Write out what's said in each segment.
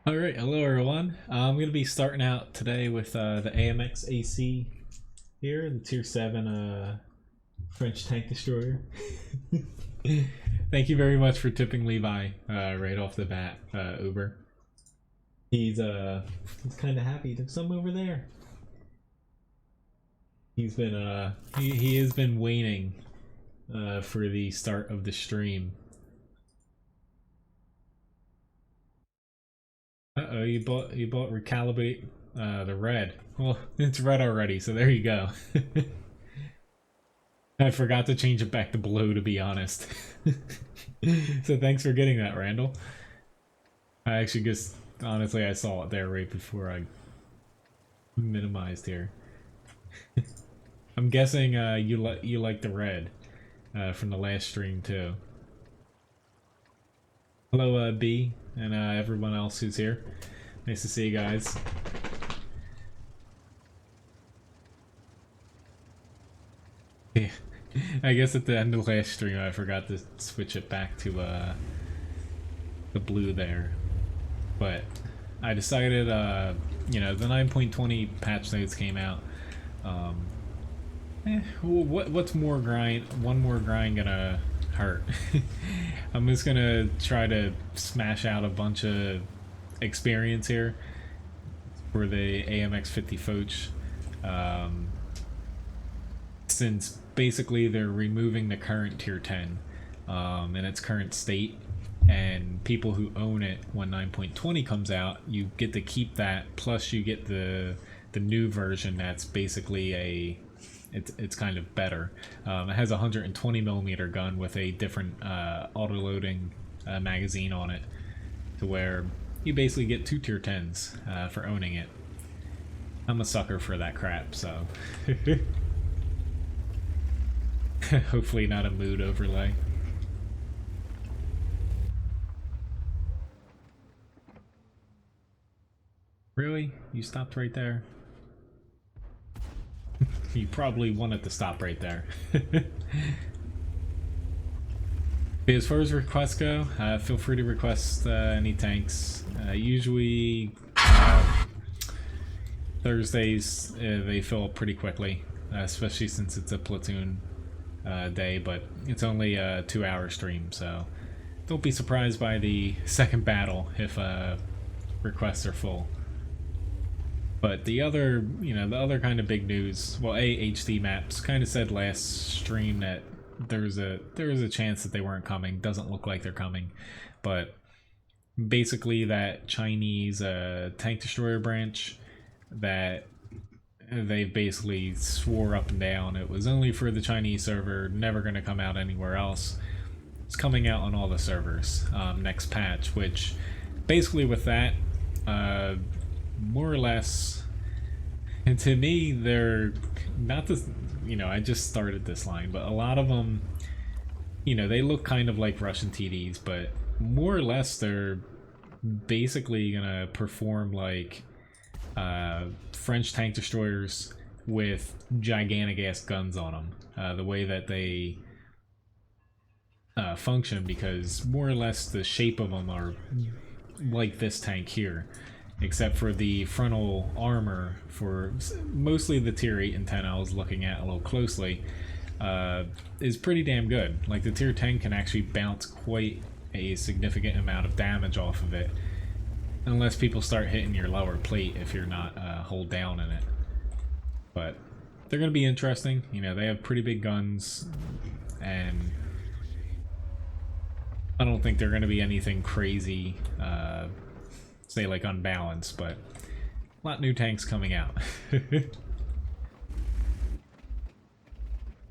Alright, hello everyone. I'm going to be starting out today with the AMX AC here, the Tier 7 French tank destroyer. Thank you very much for tipping Levi right off the bat, Uber. He's kind of happy. There's some over there. He's been he has been waiting for the start of the stream. Uh-oh, you bought recalibrate the red. Well, it's red already, so there you go. I forgot to change it back to blue, to be honest. So thanks for getting that, Randall. I actually just, honestly, I saw it there right before I minimized here. I'm guessing you like the red from the last stream too. Hello, B, and everyone else who's here. Nice to see you guys. Yeah, I guess at the end of last stream I forgot to switch it back to the blue there, but I decided, you know, the 9.20 patch notes came out. What's more grind? One more grind gonna hurt. I'm just gonna try to smash out a bunch of experience here for the AMX 50 Foch, since basically they're removing the current tier 10 in its current state, and people who own it when 9.20 comes out, you get to keep that, plus you get the new version that's basically it's kind of better. It has a 120mm gun with a different auto-loading magazine on it, to where you basically get 2 tier 10s for owning it. I'm a sucker for that crap, so hopefully not a mood overlay. Really? You stopped right there? You probably wanted to stop right there. As far as requests go, feel free to request any tanks. Usually Thursdays they fill up pretty quickly, especially since it's a platoon day, but it's only a 2-hour stream, so don't be surprised by the second battle if requests are full. But the other, you know, the other kind of big news, well, HD Maps kind of said last stream that there was a chance that they weren't coming. Doesn't look like they're coming, but basically that Chinese tank destroyer branch that they basically swore up and down it was only for the Chinese server, never going to come out anywhere else. It's coming out on all the servers next patch, which basically with that, more or less, and to me, they're not the, you know, I just started this line, but a lot of them, you know, they look kind of like Russian TDs, but more or less they're basically gonna perform like French tank destroyers with gigantic ass guns on them, the way that they function, because more or less the shape of them are like this tank here, except for the frontal armor for mostly the tier 8 and 10 I was looking at a little closely, is pretty damn good. Like the tier 10 can actually bounce quite a significant amount of damage off of it, unless people start hitting your lower plate if you're not hold down in it. But they're going to be interesting. You know, they have pretty big guns, and I don't think they're going to be anything crazy, say like unbalanced, but a lot of new tanks coming out.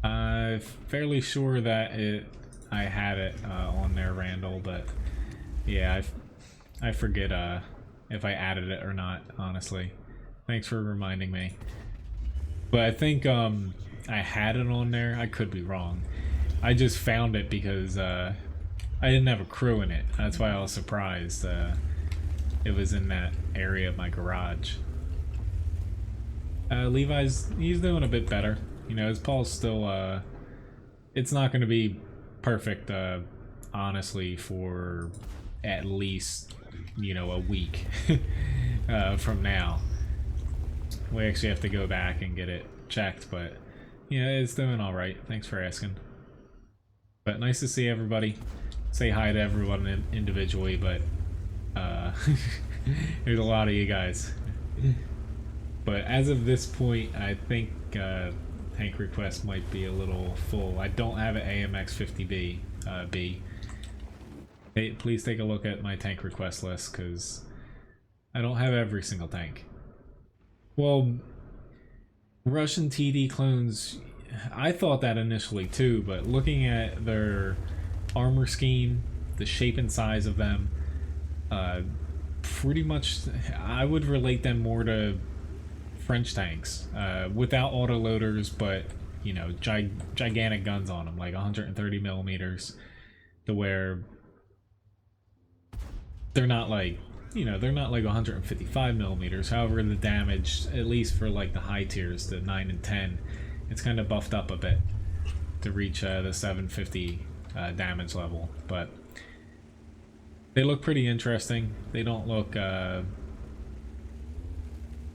I'm fairly sure that I had it on there, Randall, but yeah, I forget if I added it or not, honestly. Thanks for reminding me. But I think I had it on there. I could be wrong. I just found it because I didn't have a crew in it. That's why I was surprised. It was in that area of my garage. He's doing a bit better. You know, his Paul's still, it's not going to be perfect, honestly, for at least, you know, a week from now. We actually have to go back and get it checked, but yeah, it's doing all right. Thanks for asking. But nice to see everybody. Say hi to everyone individually, but there's a lot of you guys. But as of this point, I think tank request might be a little full. I don't have an AMX 50B. Hey, please take a look at my tank request list, because I don't have every single tank. Well, Russian TD clones, I thought that initially too, but looking at their armor scheme, the shape and size of them, pretty much I would relate them more to French tanks, without autoloaders, but you know, gigantic guns on them, like 130 millimeters, to where they're not like, you know, they're not like 155 millimeters. However, the damage, at least for like the high tiers, the 9 and 10, it's kind of buffed up a bit to reach the 750 damage level. But they look pretty interesting. They don't look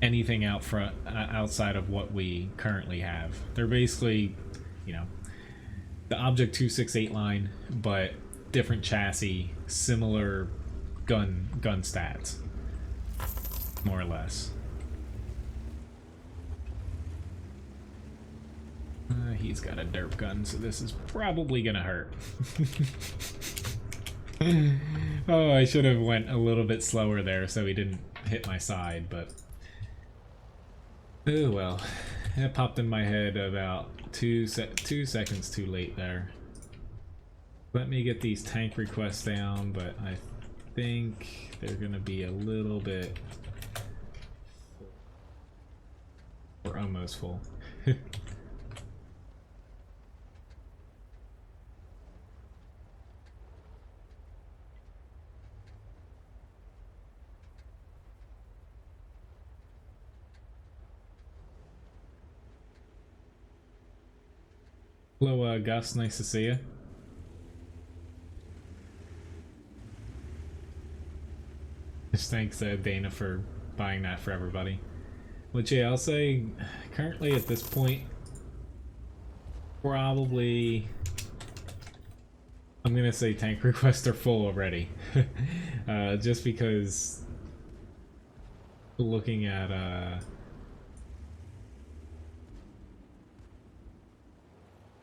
anything outside of what we currently have. They're basically, you know, the Object 268 line, but different chassis, similar gun stats, more or less. He's got a derp gun, so this is probably gonna hurt. Oh, I should have went a little bit slower there so he didn't hit my side, but oh well. That popped in my head about 2 seconds too late there. Let me get these tank requests down, but I think they're gonna be a little bit full. Or almost full. Hello, Gus. Nice to see you. Thanks, Dana, for buying that for everybody. Which, yeah, I'll say, currently at this point, probably, I'm gonna say tank requests are full already. Just because, looking at,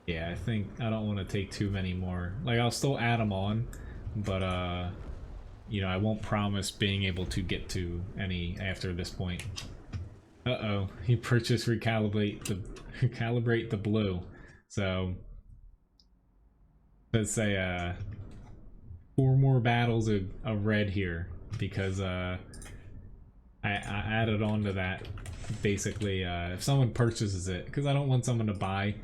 yeah, I think I don't want to take too many more. Like, I'll still add them on, but, you know, I won't promise being able to get to any after this point. Uh-oh, he purchased recalibrate the blue. So let's say 4 more battles of red here, because I added on to that basically if someone purchases it, because I don't want someone to buy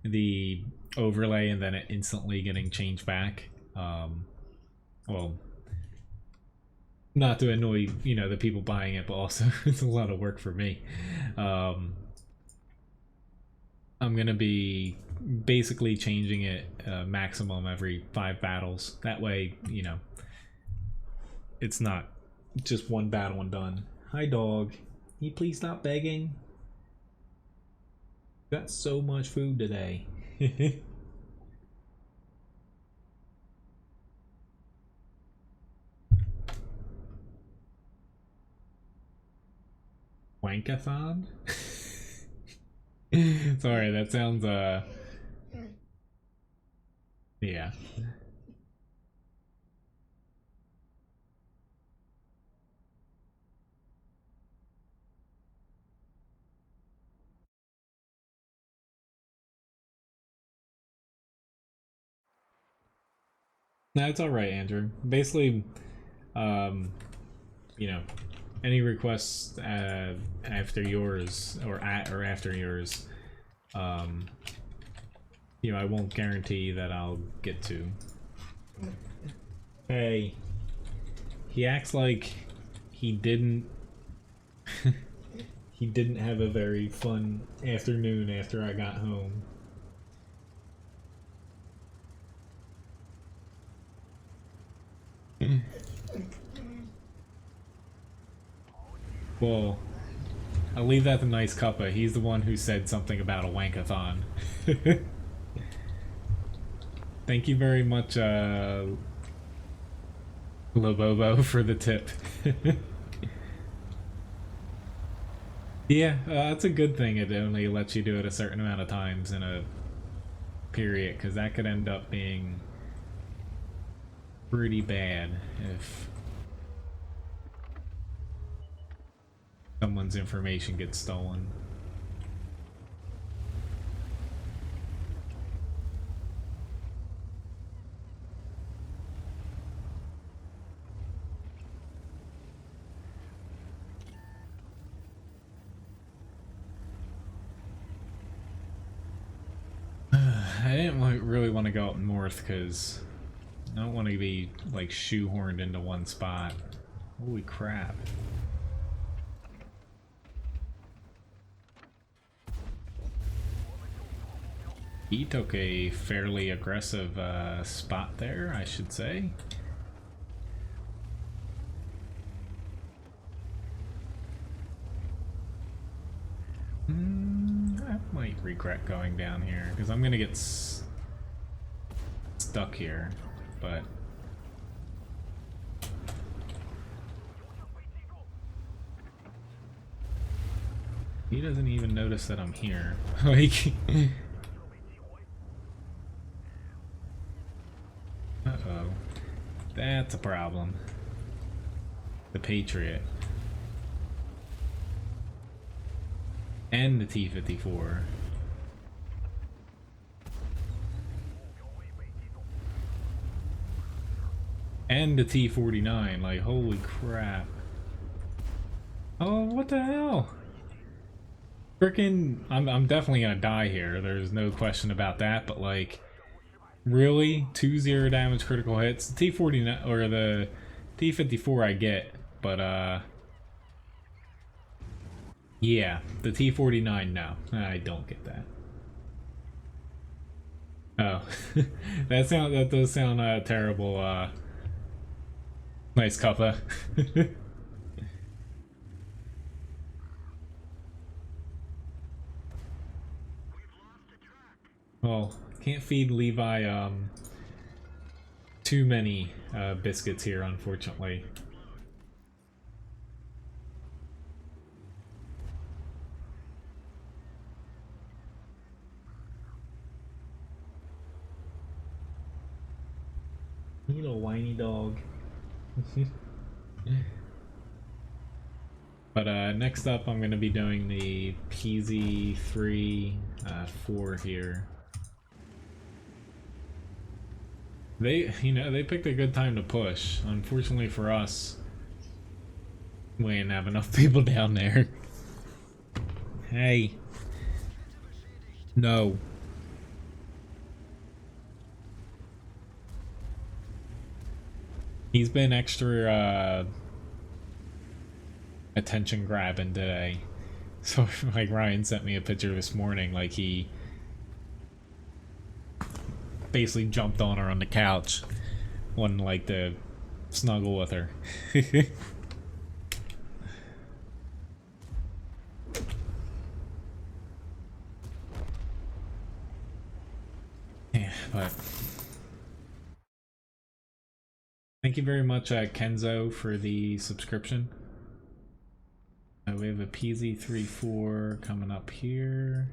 the overlay and then it instantly getting changed back. Well, not to annoy, you know, the people buying it, but also it's a lot of work for me. I'm gonna be basically changing it maximum every 5 battles. That way, you know, it's not just one battle and done. Hi, dog. Can you please stop begging? Got so much food today. Wankathon? Sorry, that sounds yeah. No, it's alright, Andrew. Basically, you know, any requests after yours or after yours, you know, I won't guarantee that I'll get to. Hey, he acts like he didn't he didn't have a very fun afternoon after I got home. Well, I'll leave that to Nice Cuppa. He's the one who said something about a wankathon. Thank you very much, Lobobo, for the tip. Yeah, that's a good thing. It only lets you do it a certain amount of times in a period, because that could end up being pretty bad if someone's information gets stolen. I didn't really want to go up north because I don't want to be like shoehorned into one spot. Holy crap. He took a fairly aggressive spot there, I should say. I might regret going down here because I'm gonna get stuck here, but he doesn't even notice that I'm here. Like, uh-oh, that's a problem. The Patriot. And the T-54. And the T-49, like, holy crap. Oh, what the hell? Frickin', I'm definitely gonna die here, there's no question about that, but like, really? 2-0 damage critical hits? The T-49, or the T-54 I get, but yeah, the T-49, no. I don't get that. Oh. That does sound terrible, Nice Cuppa. Well, can't feed Levi, too many, biscuits here, unfortunately. You little whiny dog. But next up I'm going to be doing the PZ3 4 here. They picked a good time to push. Unfortunately for us, we didn't have enough people down there. Hey. No. He's been extra attention grabbing today. So like Ryan sent me a picture this morning, like he basically jumped on her on the couch, wanted like to snuggle with her. Yeah, but thank you very much, Kenzo, for the subscription. We have a PZ34 coming up here.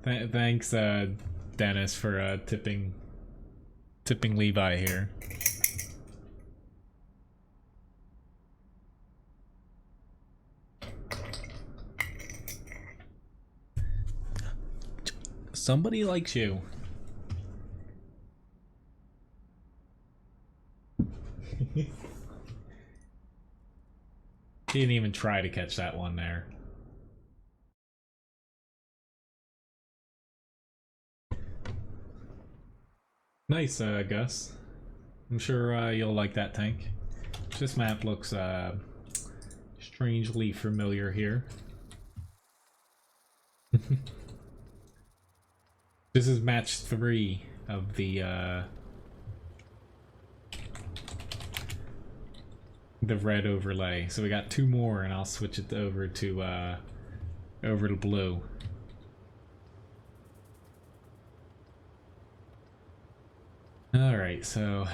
Thanks, Dennis, for tipping Levi here. Somebody likes you. He didn't even try to catch that one there. Nice, Gus. I'm sure you'll like that tank. This map looks strangely familiar here. This is match 3 of the red overlay. So we got 2 more, and I'll switch it over to blue. All right, so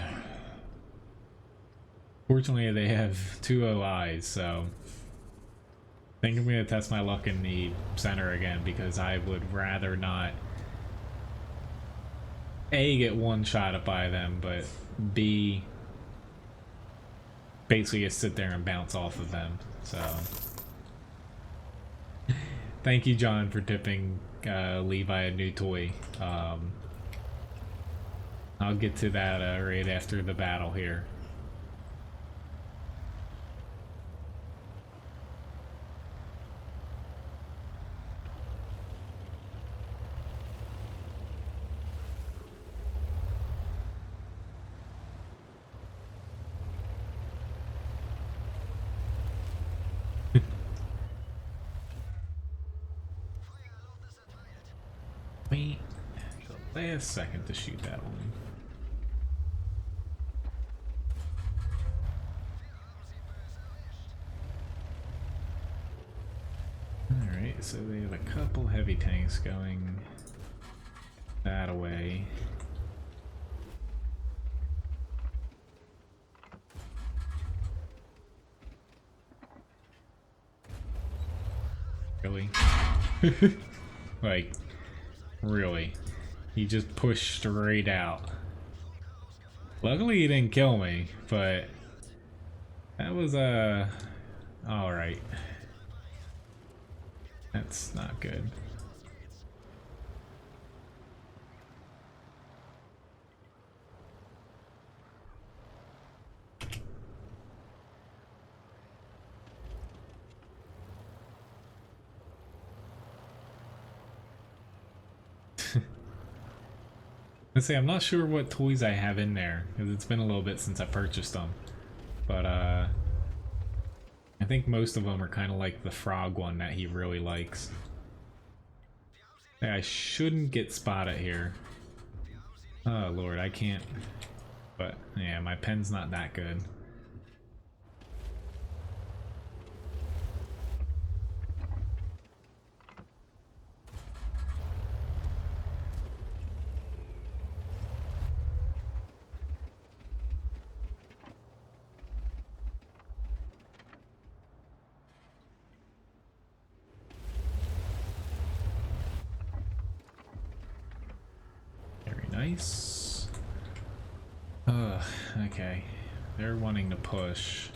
fortunately they have 2 OIs, so I think I'm gonna test my luck in the center again, because I would rather not A, get one shot at by them, but B, basically just sit there and bounce off of them. So thank you, John, for tipping Levi a new toy. I'll get to that right after the battle here. Wait the last second to shoot that one. Alright, so they have a couple heavy tanks going that way. Really? Like, really? He just pushed straight out. Luckily he didn't kill me, but that was alright. That's not good. Let's say I'm not sure what toys I have in there, because it's been a little bit since I purchased them. But I think most of them are kind of like the frog one that he really likes. I shouldn't get spotted here. Oh lord, I can't. But yeah, my pen's not that good. Nice. Okay. They're wanting to push.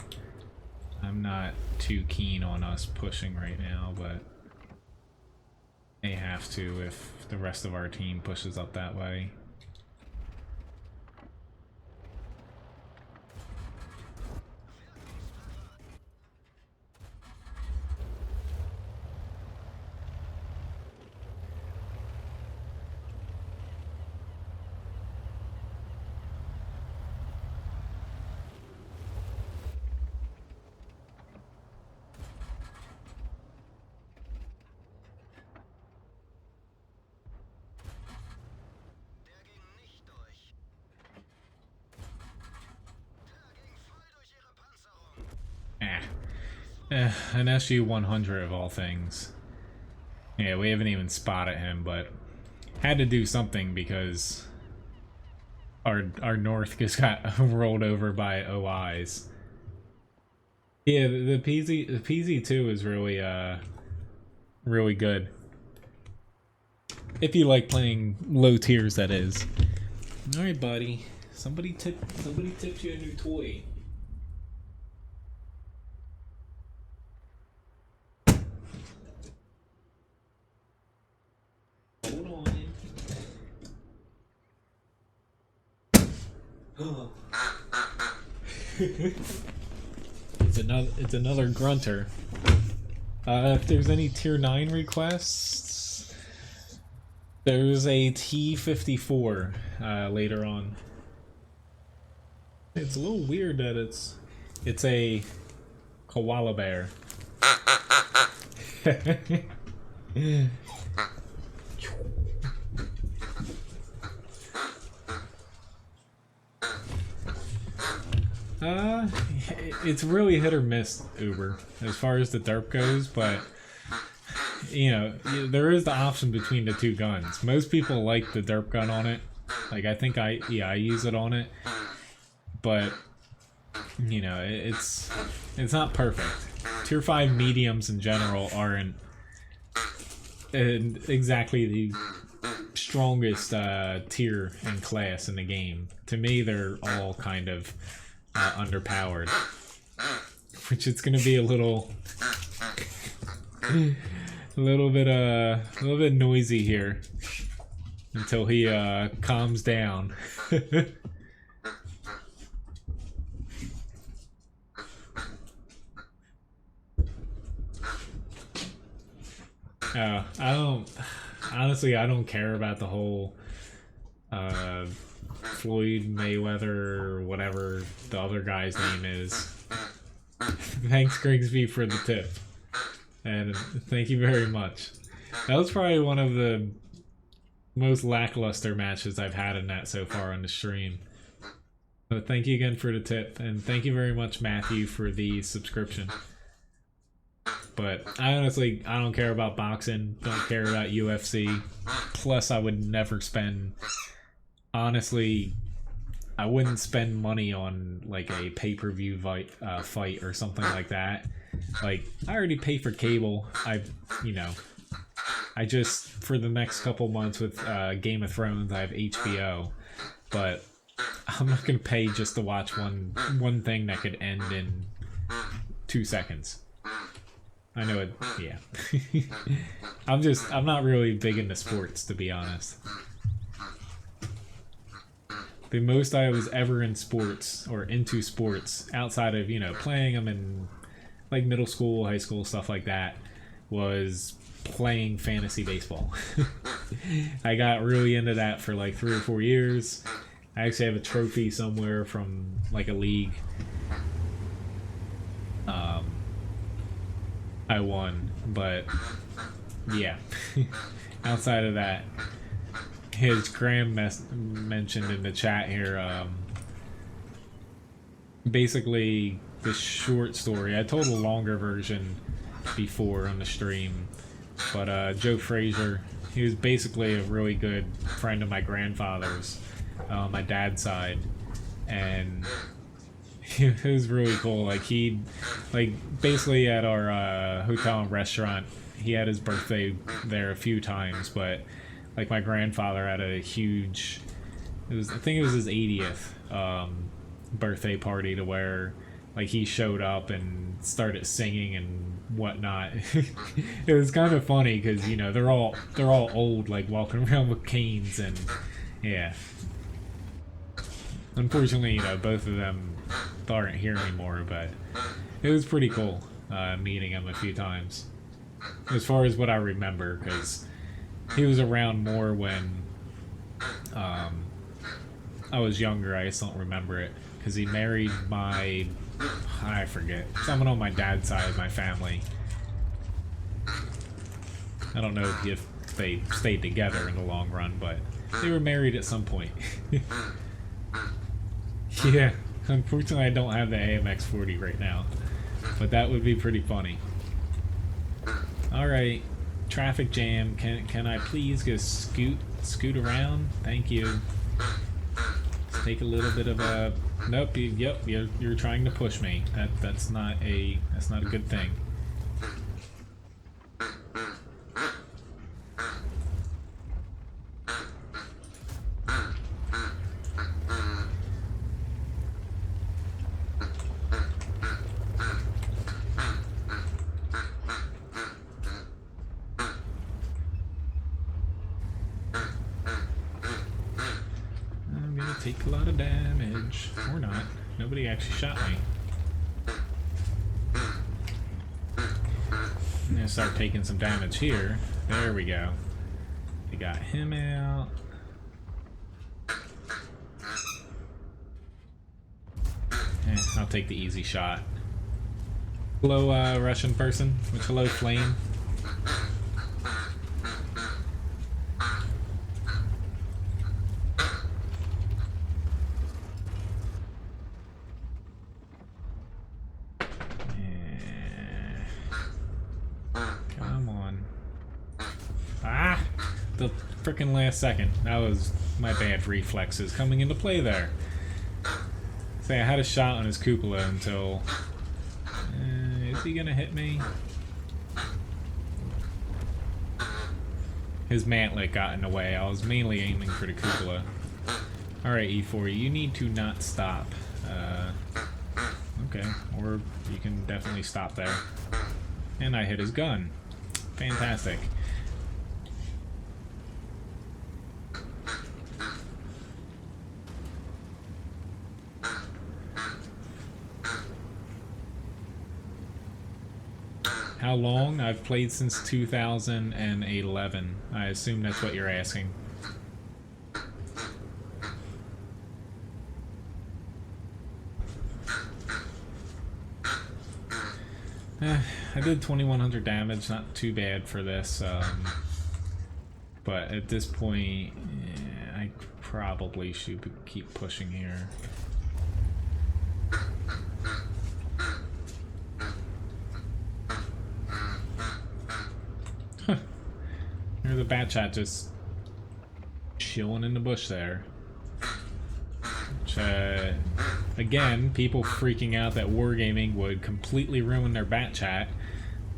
I'm not too keen on us pushing right now, but they have to if the rest of our team pushes up that way. An SU-100 of all things. Yeah, we haven't even spotted him, but had to do something because our North just got rolled over by OIs. Yeah, the PZ2 is really really good. If you like playing low tiers, that is. All right, buddy. Somebody tipped you a new toy. It's another grunter. If there's any tier 9 requests, there's a T-54 later on. It's a little weird that it's a koala bear. Uh, it's really hit or miss, Uber, as far as the derp goes, but you know, there is the option between the two guns. Most people like the derp gun on it. Like, I think I use it on it, but you know, it's not perfect. Tier 5 mediums in general aren't exactly the strongest tier and class in the game. To me, they're all kind of underpowered, which it's gonna be a little bit noisy here until he calms down. I don't care about the whole Floyd Mayweather or whatever the other guy's name is. Thanks, Grigsby, for the tip. And thank you very much. That was probably one of the most lackluster matches I've had in that so far on the stream. But thank you again for the tip, and thank you very much, Matthew, for the subscription. But I don't care about boxing, don't care about UFC. Plus, I would never spend... Honestly, I wouldn't spend money on like a pay-per-view fight or something like that. Like, I already pay for cable. I just, for the next couple months with Game of Thrones, I have HBO. But I'm not going to pay just to watch one thing that could end in 2 seconds. I know it, yeah. I'm not really big into sports, to be honest. The most I was ever in sports, or into sports, outside of, playing them in, like, middle school, high school, stuff like that, was playing fantasy baseball. I got really into that for, like, 3 or 4 years. I actually have a trophy somewhere from, like, a league. I won, but, yeah. Outside of that, his Graham mentioned in the chat here, basically the short story. I told a longer version before on the stream, but Joe Frazier, he was basically a really good friend of my grandfather's, my dad's side, and it was really cool. Like, basically at our hotel and restaurant, he had his birthday there a few times, but like, my grandfather had a huge, I think it was his 80th birthday party, to where, like, he showed up and started singing and whatnot. It was kind of funny because, they're all old, like, walking around with canes, and yeah. Unfortunately, both of them aren't here anymore, but it was pretty cool meeting him a few times, as far as what I remember, because he was around more when I was younger. I just don't remember it, because he married I forget, someone on my dad's side of my family. I don't know if they stayed together in the long run, but they were married at some point. Yeah, unfortunately I don't have the AMX 40 right now, but that would be pretty funny. Alright, traffic jam. Can I please just scoot around? Thank you. Let's take a little bit of a... Nope, you're trying to push me. That's not a good thing. Take a lot of damage. Or not. Nobody actually shot me. I'm gonna start taking some damage here. There we go. We got him out. I'll take the easy shot. Hello, Russian person. Which hello, Flame. the frickin' last second. That was my bad reflexes coming into play there. Say, I had a shot on his cupola until... is he gonna hit me? His mantlet got in the way. I was mainly aiming for the cupola. Alright, E4, you need to not stop. Okay, or you can definitely stop there. And I hit his gun. Fantastic. How long? I've played since 2011. I assume that's what you're asking. I did 2100 damage, not too bad for this, but at this point, I probably should keep pushing here. Here's the bat chat just chilling in the bush there. Which, again, people freaking out that Wargaming would completely ruin their bat chat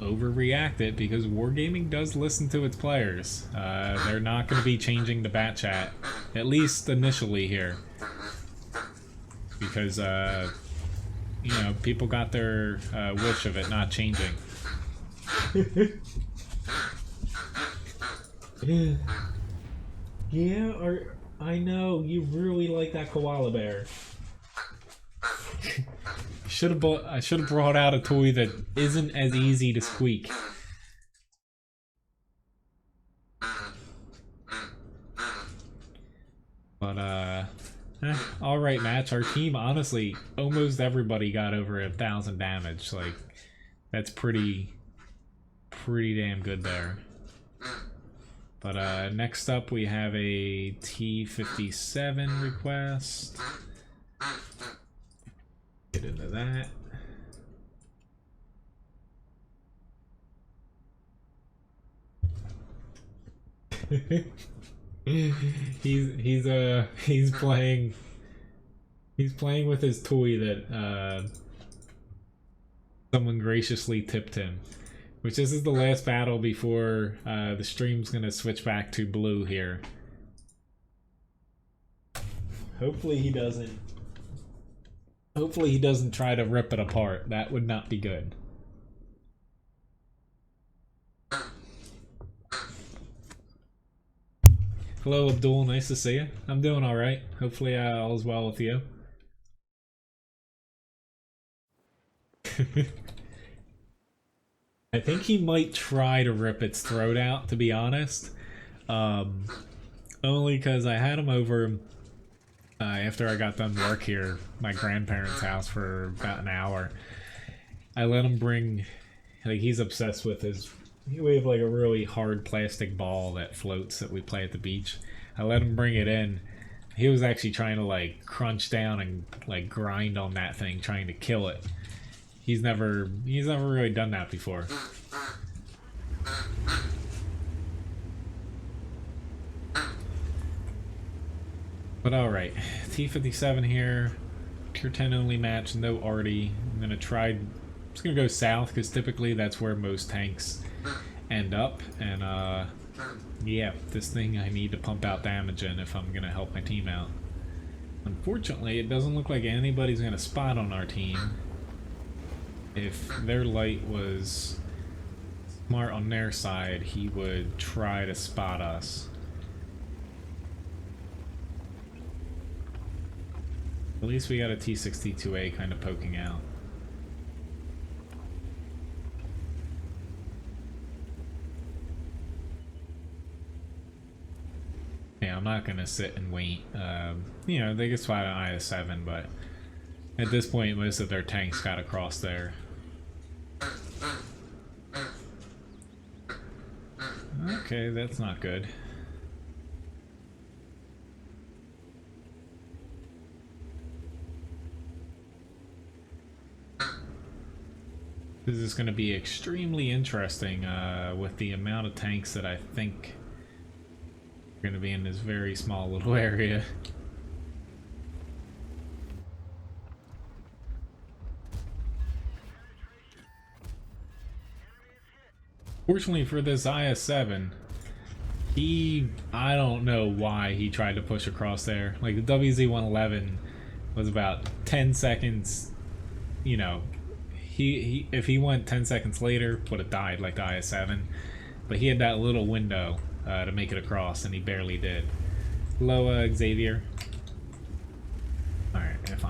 overreact it, because Wargaming does listen to its players. They're not going to be changing the bat chat, at least initially here. Because, you know, people got their wish of it not changing. Yeah, or I know you really like that koala bear. I should have brought out a toy that isn't as easy to squeak. But all right, match. Our team, honestly, almost everybody got over 1,000 damage. Like, that's pretty damn good there. But next up we have a T-57 request. Get into that. he's playing with his toy that someone graciously tipped him. Which this is the last battle before the stream's gonna switch back to blue here. Hopefully he doesn't. Hopefully he doesn't try to rip it apart. That would not be good. Hello Abdul, nice to see you. I'm doing alright. Hopefully all is well with you. I think he might try to rip its throat out, to be honest. Only because I had him over after I got done work here, my grandparents' house, for about an hour. I let him bring, like, he's obsessed with his, we have like a really hard plastic ball that floats that we play at the beach. I let him bring it in. He was actually trying to like crunch down and like grind on that thing, trying to kill it. He's never really done that before. But alright, T-57 here, Tier 10 only match, no arty. I'm gonna try, just gonna go south, because typically that's where most tanks end up, and yeah, this thing I need to pump out damage in if I'm gonna help my team out. Unfortunately, it doesn't look like anybody's gonna spot on our team. If their light was smart on their side, he would try to spot us. At least we got a T-62A kind of poking out. Yeah, I'm not gonna sit and wait. You know, they get spotted on IS-7, but at this point, most of their tanks got across there. Okay, that's not good. This is going to be extremely interesting with the amount of tanks that I think We're gonna be in this very small little area. Fortunately for this IS-7, I don't know why he tried to push across there. Like, the WZ-111 was about 10 seconds, you know, if he went 10 seconds later, would have died like the IS-7. But he had that little window to make it across, and he barely did. Hello, Xavier. Alright, if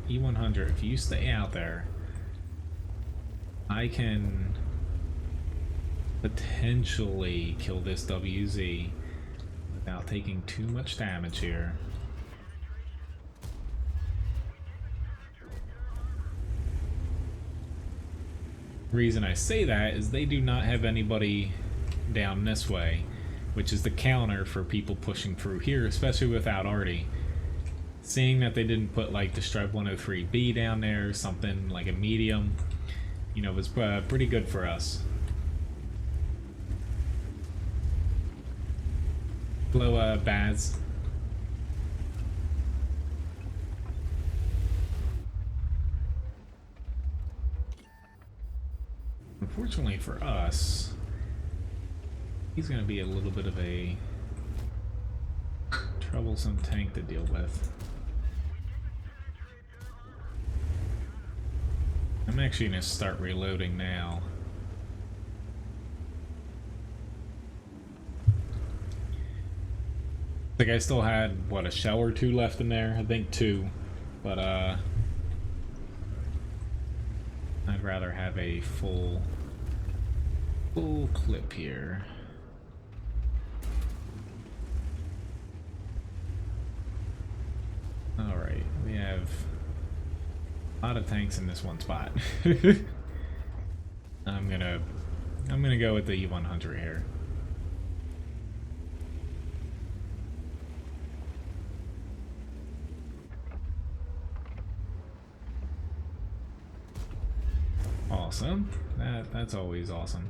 E100, if you stay out there, I can potentially kill this WZ without taking too much damage here. The reason I say that is they do not have anybody down this way, which is the counter for people pushing through here, especially without Artie. Seeing that they didn't put like the Streb 103B down there, something like a medium, you know, was pretty good for us. Hello, Baz. Unfortunately for us, he's going to be a little bit of a troublesome tank to deal with. I'm actually going to start reloading now. I think I still had, what, a shell or two left in there? I think 2. But, I'd rather have a full clip here. Alright, we have a lot of tanks in this one spot. I'm gonna go with the E100 here. Awesome. That's always awesome.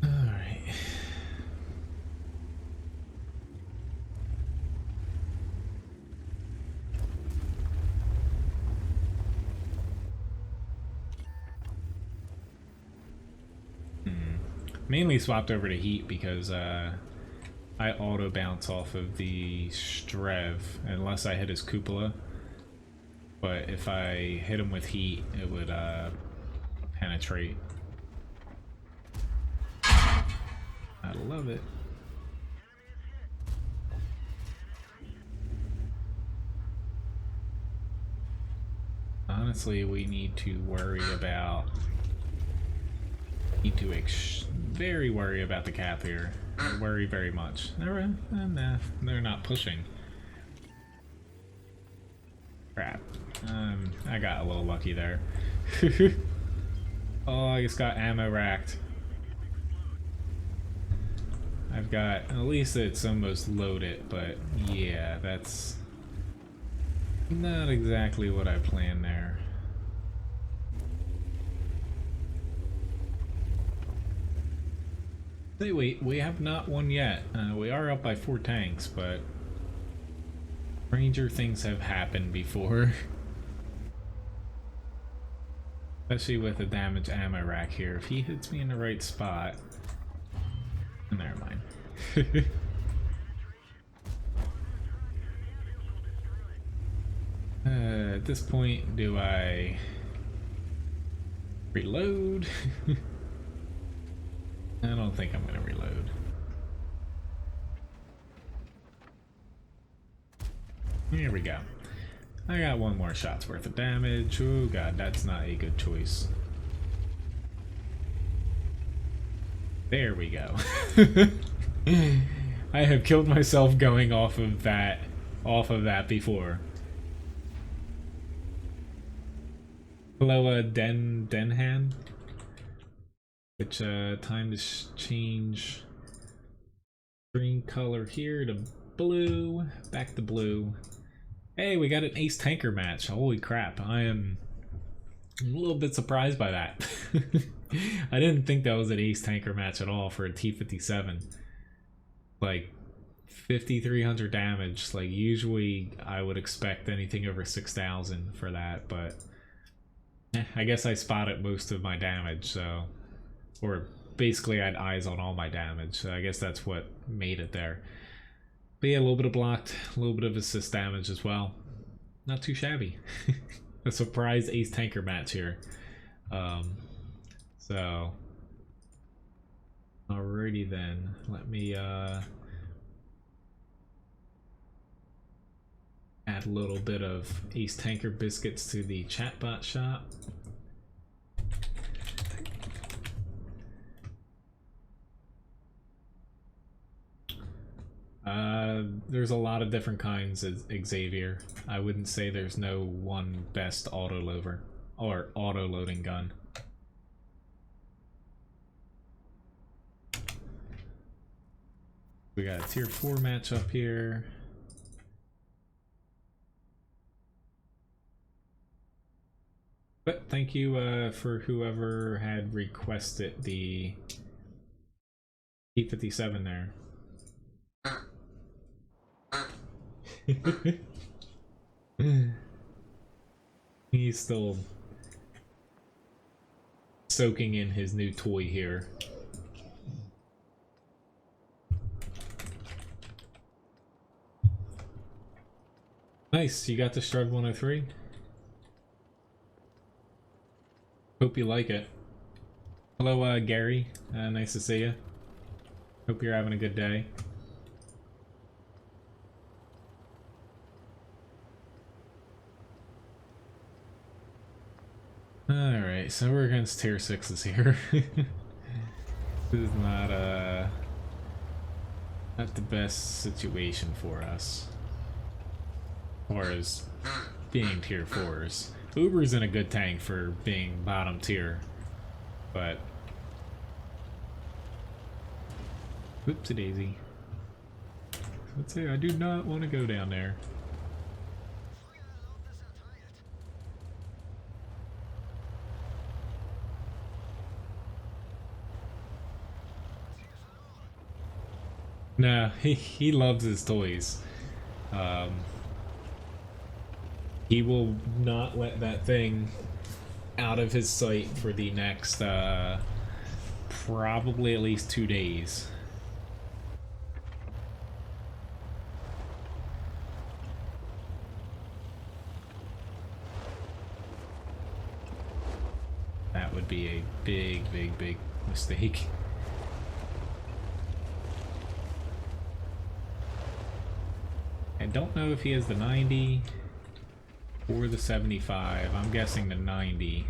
All right. Mainly swapped over to heat because I auto bounce off of the Strev unless I hit his cupola. But if I hit him with heat, it would penetrate. I love it. Honestly, we need to worry about. Very worry about the cap here. I worry very much. They're not pushing. Crap. I got a little lucky there. Oh, I just got ammo racked. I've got, at least it's almost loaded, but yeah, that's not exactly what I planned there. Wait, we have not won yet. We are up by 4 tanks, but stranger things have happened before. Especially with a damaged ammo rack here. If he hits me in the right spot... Never mind. At this point, do I reload? I don't think I'm going to reload. Here we go. I got 1 more shot's worth of damage. Oh god, that's not a good choice. There we go. I have killed myself going off of that before. Hello, Denhan. Which time to change screen color here to blue, back to blue. Hey, we got an ace tanker match. Holy crap. I am a little bit surprised by that. I didn't think that was an ace tanker match at all for a T-57. Like, 5,300 damage. Like, usually I would expect anything over 6,000 for that, but I guess I spotted most of my damage, so... Or basically I had eyes on all my damage, so I guess that's what made it there. But yeah, a little bit of blocked, a little bit of assist damage as well. Not too shabby. A surprise ace tanker match here. So... Alrighty then, let me add a little bit of ace tanker biscuits to the chatbot shop. There's a lot of different kinds of Xavier. I wouldn't say there's no one best auto-loader or auto-loading gun. We got a tier 4 matchup here. But thank you for whoever had requested the T-57 there. He's still soaking in his new toy here. Nice, you got the Strug 103? Hope you like it. Hello, Gary. Nice to see you. Hope you're having a good day. Alright, so we're against tier 6s here. This is not the best situation for us. Or as being tier 4s. Uber's in a good tank for being bottom tier, but whoopsie daisy. Let's say I do not want to go down there. Nah, he loves his toys. He will not let that thing out of his sight for the next, probably at least 2 days. That would be a big, big, big mistake. I don't know if he has the 90 or the 75. I'm guessing the 90.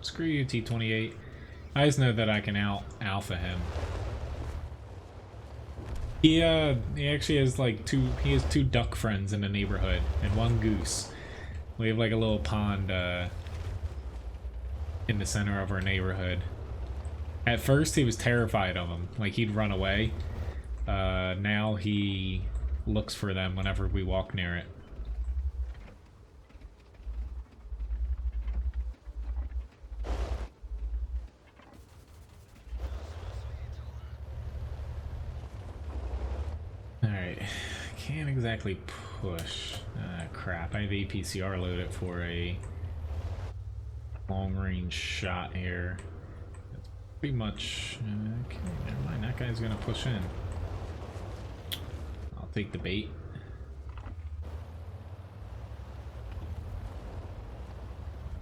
Screw you, T28. I just know that I can out-alpha him. He actually has like he has 2 duck friends in the neighborhood and 1 goose. We have like a little pond in the center of our neighborhood. At first he was terrified of them, like he'd run away. Now he looks for them whenever we walk near it. Alright, can't exactly push. Crap, I have APCR loaded for a long-range shot here. That's pretty much... okay, never mind, that guy's gonna push in. I'll take the bait.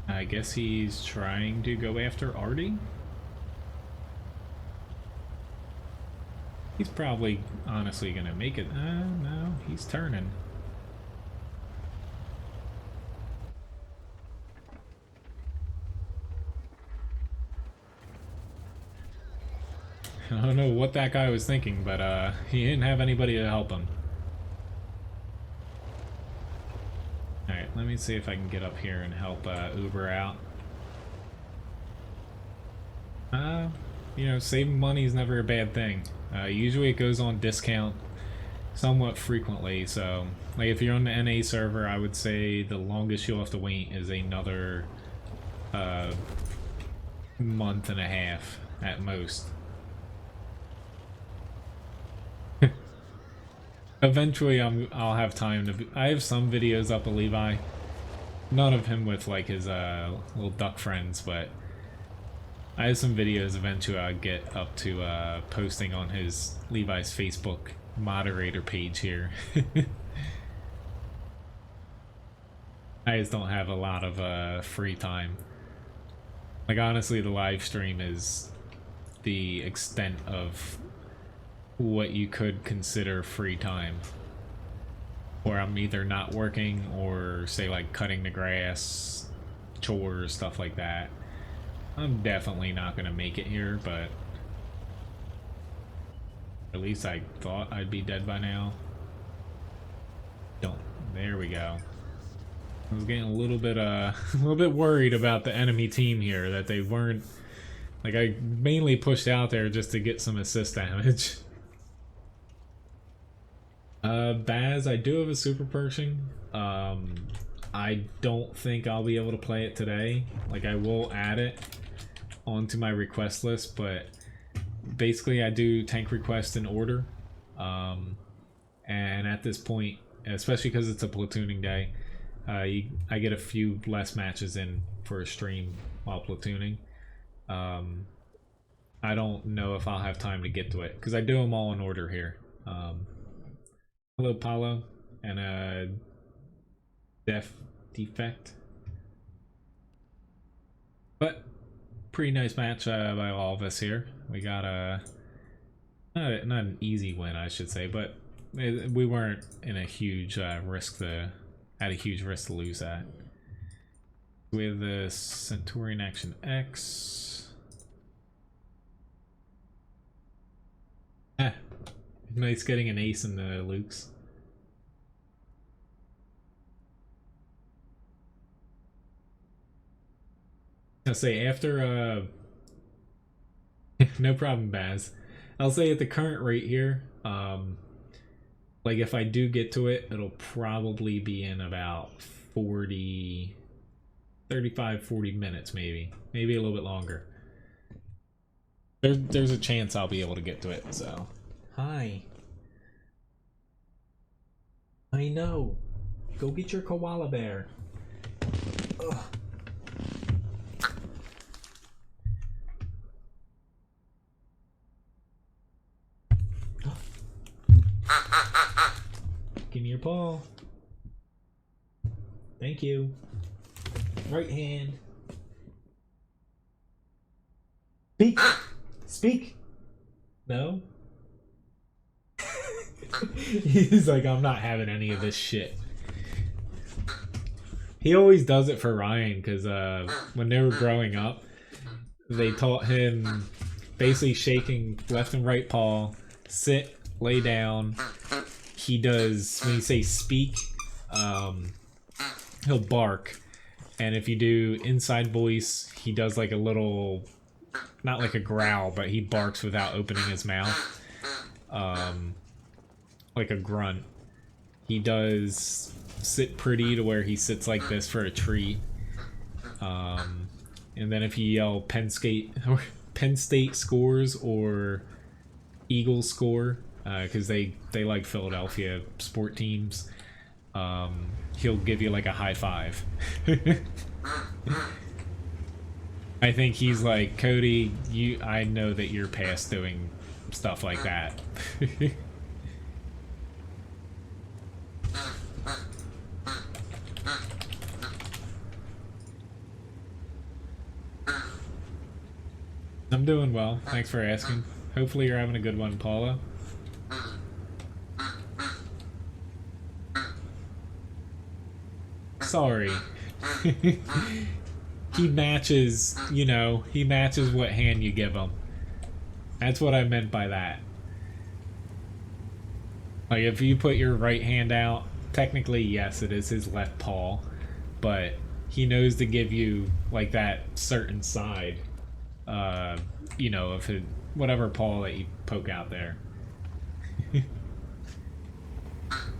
I guess he's trying to go after Artie? He's probably honestly gonna make it. No, he's turning. I don't know what that guy was thinking, but he didn't have anybody to help him. Alright, let me see if I can get up here and help Uber out. you know, saving money is never a bad thing. Usually it goes on discount somewhat frequently, so like if you're on the NA server, I would say the longest you'll have to wait is another month and a half at most. Eventually I'll have time to I have some videos up of Levi. None of him with like his little duck friends, but I have some videos eventually I'll get up to posting on his Levi's Facebook moderator page here. I just don't have a lot of free time. Like honestly, the live stream is the extent of what you could consider free time. Or I'm either not working or say like cutting the grass, chores, stuff like that. I'm definitely not gonna make it here, but at least I thought I'd be dead by now. Don't. There we go. I was getting a little bit worried about the enemy team here, that they weren't, like I mainly pushed out there just to get some assist damage. Baz, I do have a super Pershing. I don't think I'll be able to play it today. Like I will add it onto my request list, but basically I do tank requests in order. And at this point, especially because it's a platooning day, I get a few less matches in for a stream while platooning. I don't know if I'll have time to get to it because I do them all in order here. Hello, Paulo, and defect. But pretty nice match by all of us here. We got a not an easy win, I should say, but we weren't in a huge risk to at a huge risk to lose that. We have the Centurion Action X. Nice getting an ace in the Lukes. I'll say after no problem, Baz. I'll say at the current rate here, like if I do get to it, it'll probably be in about 35, 40 minutes maybe a little bit longer. There's a chance I'll be able to get to it, so. Hi. I know. Go get your koala bear. Ugh. Give me your paw. Thank you. Right hand. Speak. Speak. No. He's like, I'm not having any of this shit. He always does it for Ryan because when they were growing up, they taught him basically shaking left and right paw, sit, lay down. He does, when you say speak, he'll bark. And if you do inside voice, he does like a little, not like a growl, but he barks without opening his mouth. Like a grunt. He does sit pretty to where he sits like this for a treat. And then if you yell Penn State scores or Eagles score, because they like Philadelphia sport teams, he'll give you like a high five. I think he's like, Cody, I know that you're past doing stuff like that. I'm doing well. Thanks for asking. Hopefully you're having a good one, Paula. Sorry. He matches, you know, he matches what hand you give him. That's what I meant by that. Like, if you put your right hand out, technically, yes, it is his left paw, but he knows to give you, like, that certain side you know, of his, whatever paw that you poke out there.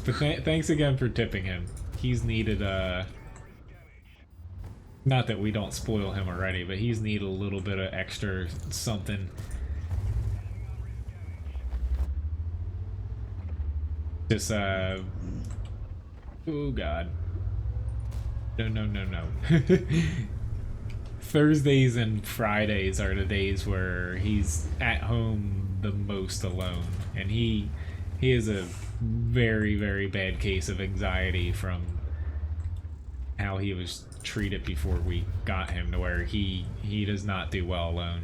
But thanks again for tipping him. He's needed, not that we don't spoil him already, but he's needed a little bit of extra something. Just, oh god. No, no, no, no. Thursdays and Fridays are the days where he's at home the most alone. And he is a very, very bad case of anxiety from how he was treated before we got him, to where he does not do well alone.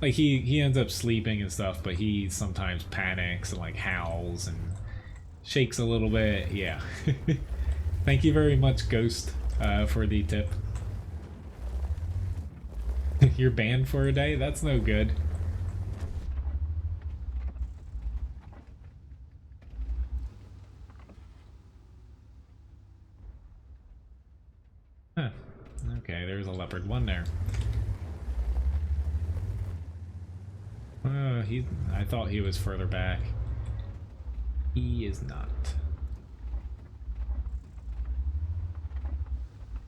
Like, he ends up sleeping and stuff, but he sometimes panics and like howls and shakes a little bit. Yeah. Thank you very much, Ghost, for the tip. You're banned for a day? That's no good. Huh. Okay, there's a leopard one there. I thought he was further back. He is not.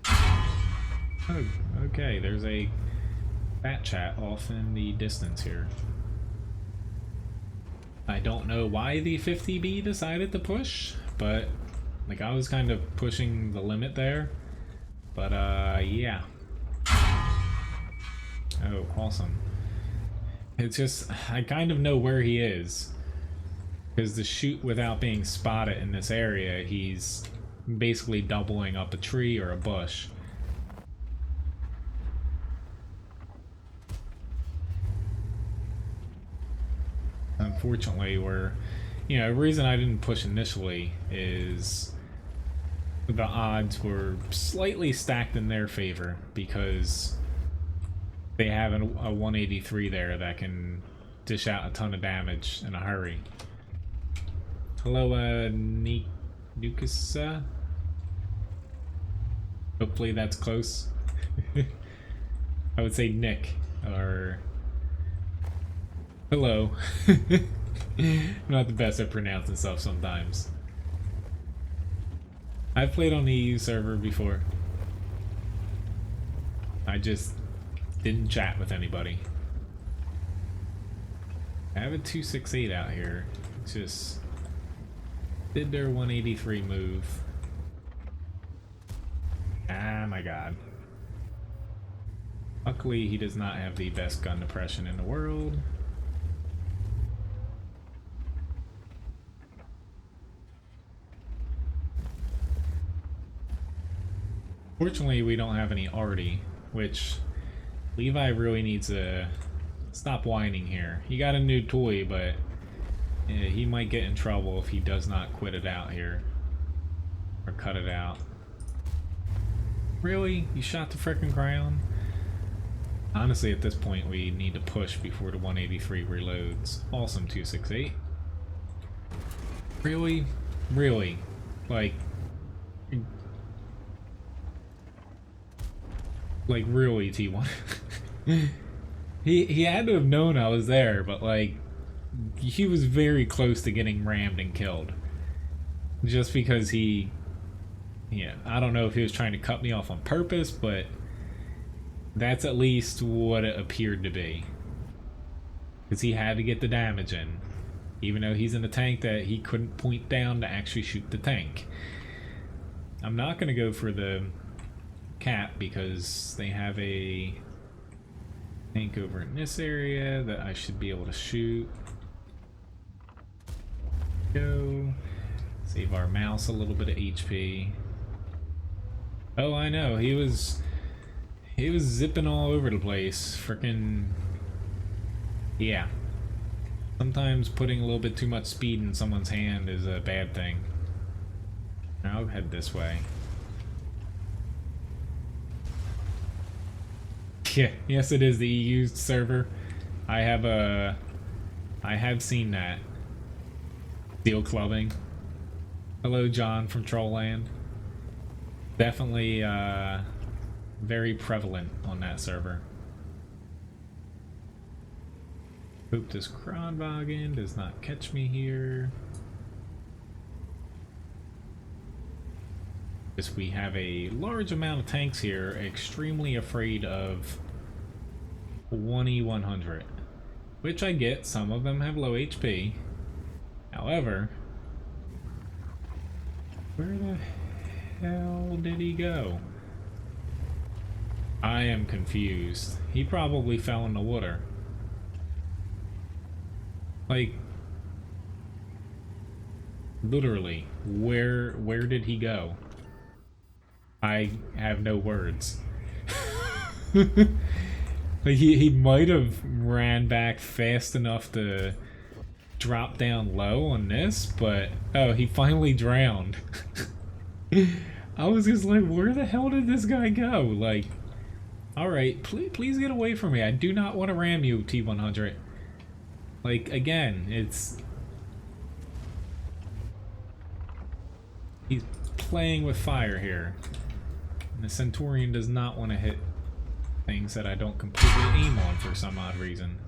Oh, okay, there's a bat chat off in the distance here. I don't know why the 50B decided to push, but like I was kind of pushing the limit there. But yeah. Oh, awesome. It's just, I kind of know where he is. Because to shoot without being spotted in this area, he's basically doubling up a tree or a bush. Unfortunately, the reason I didn't push initially is the odds were slightly stacked in their favor, because they have a 183 there that can dish out a ton of damage in a hurry. Hello, Nukasa. Hopefully that's close. I would say Nick, or hello. I'm not the best at pronouncing stuff sometimes. I've played on the EU server before. I just didn't chat with anybody. I have a 268 out here. Just did their 183 move. Ah, my god. Luckily, he does not have the best gun depression in the world. Fortunately, we don't have any arty, which Levi really needs to stop whining here. He got a new toy, but he might get in trouble if he does not quit it out here. Or cut it out. Really? You shot the frickin' crown? Honestly, at this point, we need to push before the 183 reloads. Awesome, 268. Really? Really? Like really, T1? he had to have known I was there, but like he was very close to getting rammed and killed. Just because I don't know if he was trying to cut me off on purpose, but that's at least what it appeared to be. Because he had to get the damage in, even though he's in a tank that he couldn't point down to actually shoot the tank. I'm not going to go for the cap because they have a tank over in this area that I should be able to shoot. Go. Save our mouse a little bit of HP. Oh, I know. He was zipping all over the place. Frickin'. Yeah. Sometimes putting a little bit too much speed in someone's hand is a bad thing. I'll head this way. Yeah, yes it is the EU server. I have seen that. Steel clubbing. Hello John from Trollland. Definitely very prevalent on that server. Hope this Kronwagen does not catch me here. Because we have a large amount of tanks here, extremely afraid of 2100. Which I get, some of them have low HP. However, where the hell did he go? I am confused. He probably fell in the water. Like, literally, where did he go? I have no words. Like he might have ran back fast enough to drop down low on this, but oh, he finally drowned. I was just like, where the hell did this guy go? Like, alright, please get away from me. I do not want to ram you, T-100. Like, again, it's... He's playing with fire here. And the Centurion does not want to hit things that I don't completely aim on for some odd reason.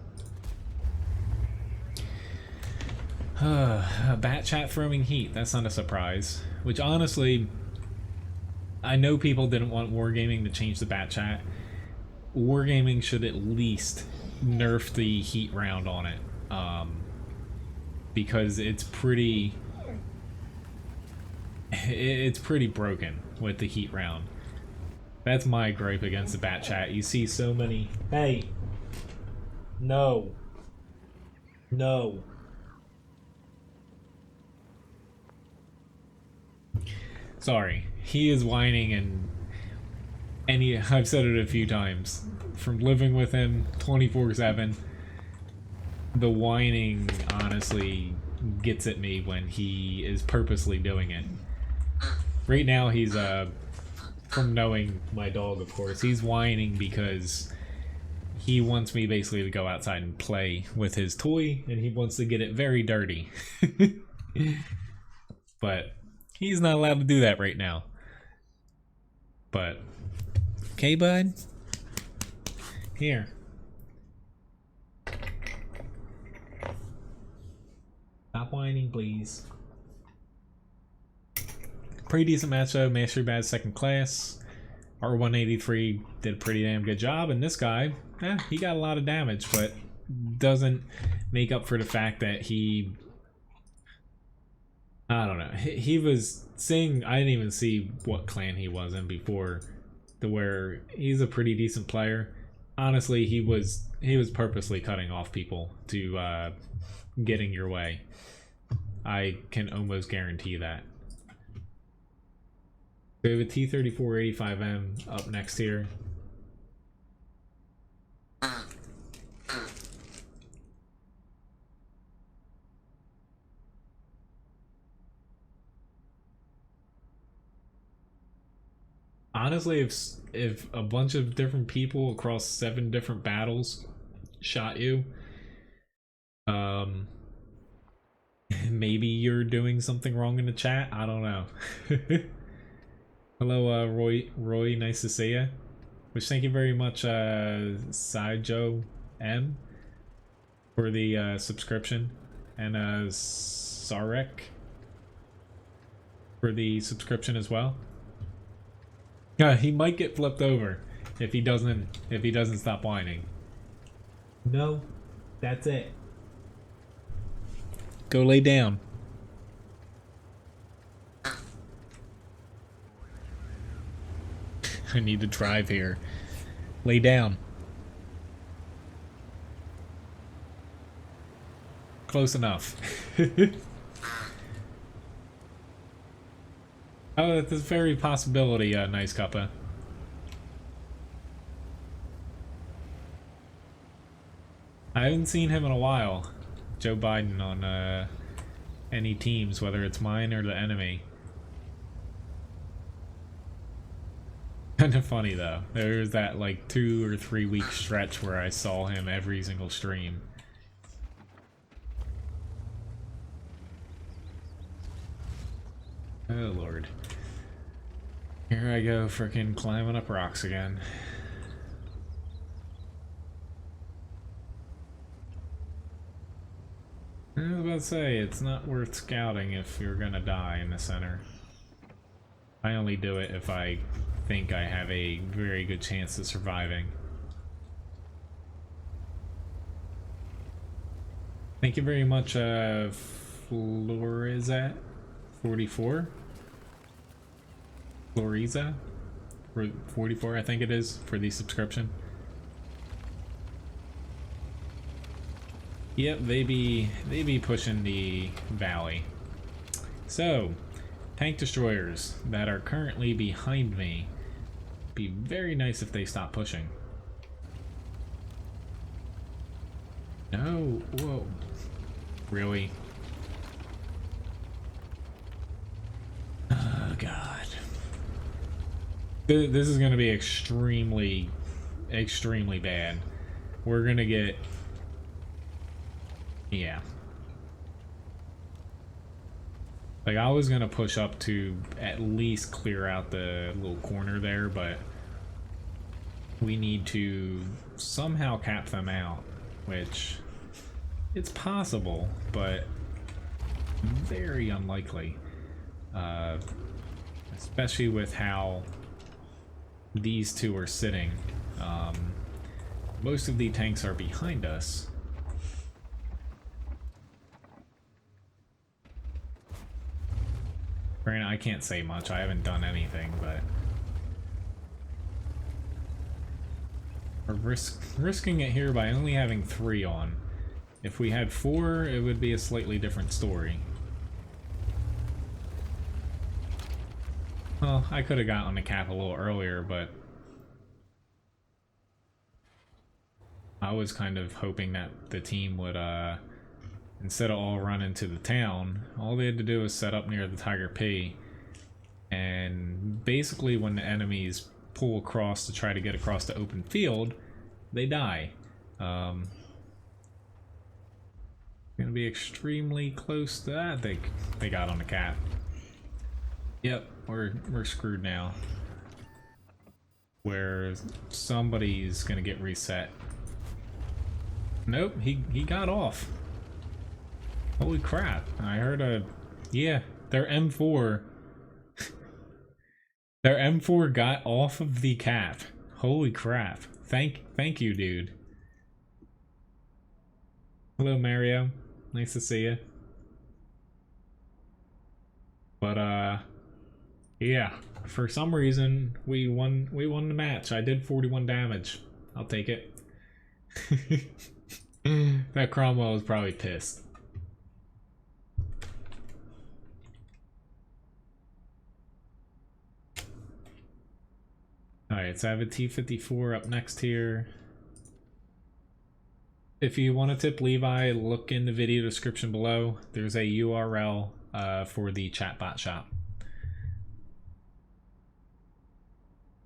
Bat chat throwing heat, that's not a surprise. Which honestly, I know people didn't want Wargaming to change the bat chat. Wargaming should at least nerf the heat round on it. Because it's pretty broken with the heat round. That's my gripe against the bat chat. You see so many... Hey! No. No. Sorry. He is whining and I've said it a few times. From living with him 24/7, the whining honestly gets at me when he is purposely doing it. Right now he's from knowing my dog, of course, he's whining because he wants me basically to go outside and play with his toy, and he wants to get it very dirty. But he's not allowed to do that right now. But, okay, bud? Here. Stop whining, please. Pretty decent match though. Mastery Badge second class. R183 did a pretty damn good job, and this guy, he got a lot of damage, but doesn't make up for the fact that he... I don't know. He was saying, I didn't even see what clan he was in before, to where he's a pretty decent player. Honestly, he was purposely cutting off people to getting your way. I can almost guarantee that. We have a T-3485M up next here. Honestly, if a bunch of different people across 7 different battles shot you, maybe you're doing something wrong in the chat. I don't know. Hello, Roy, nice to see you. Which, thank you very much, Saijo M, for the subscription, and Sarek for the subscription as well. Yeah, he might get flipped over if he doesn't stop whining. No, that's it. Go lay down. I need to drive here. Lay down. Close enough. Oh, that's a very possibility, nice cuppa. I haven't seen him in a while. Joe Biden on any teams, whether it's mine or the enemy. Kind of funny though. There was that like 2 or 3 week stretch where I saw him every single stream. Oh lord. Here I go, frickin' climbing up rocks again. I was about to say, it's not worth scouting if you're gonna die in the center. I only do it if I think I have a very good chance of surviving. Thank you very much, Florizat 44? Floriza? 44, I think it is, for the subscription. Yep, they be pushing the valley. So, tank destroyers that are currently behind me. Be very nice if they stop pushing. No, whoa. Really? Oh god. This is gonna be extremely bad. We're gonna get... Yeah. Like, I was gonna push up to at least clear out the little corner there, but we need to somehow cap them out, which it's possible, but very unlikely. Especially with how these two are sitting. Most of the tanks are behind us. Granted, I can't say much. I haven't done anything, but we're risking it here by only having 3 on. If we had 4, it would be a slightly different story. Well, I could have got on the cap a little earlier, but I was kind of hoping that the team would, instead of all run into the town, all they had to do was set up near the Tiger P, and basically when the enemies pull across to try to get across the open field, they die. Gonna be extremely close to that. They got on the cap. Yep, we're screwed now. Where somebody's gonna get reset. Nope, he got off. Holy crap! I heard a... Yeah, their M4... their M4 got off of the cap. Holy crap. Thank you, dude. Hello, Mario. Nice to see you. But, yeah. For some reason, we won the match. I did 41 damage. I'll take it. That Cromwell was probably pissed. Alright, so I have a T-54 up next here. If you want to tip Levi, look in the video description below. There's a URL for the chatbot shop.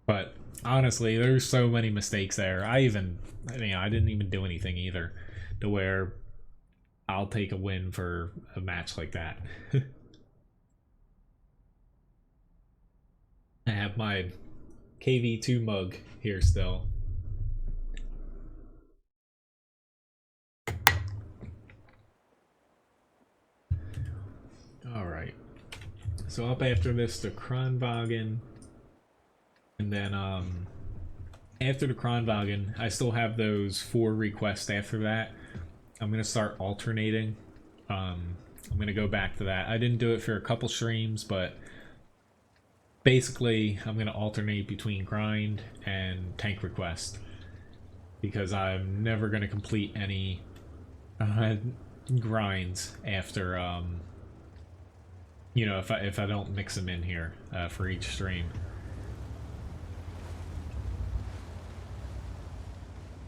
But honestly, there's so many mistakes there. I didn't even do anything either, to where I'll take a win for a match like that. I have my KV2 mug here still. Alright. So up after this, the Kronwagen. And then, after the Kronwagen, I still have those 4 requests after that. I'm going to start alternating. I'm going to go back to that. I didn't do it for a couple streams, but basically, I'm going to alternate between grind and tank request. Because I'm never going to complete any grinds after, you know, if I don't mix them in here for each stream.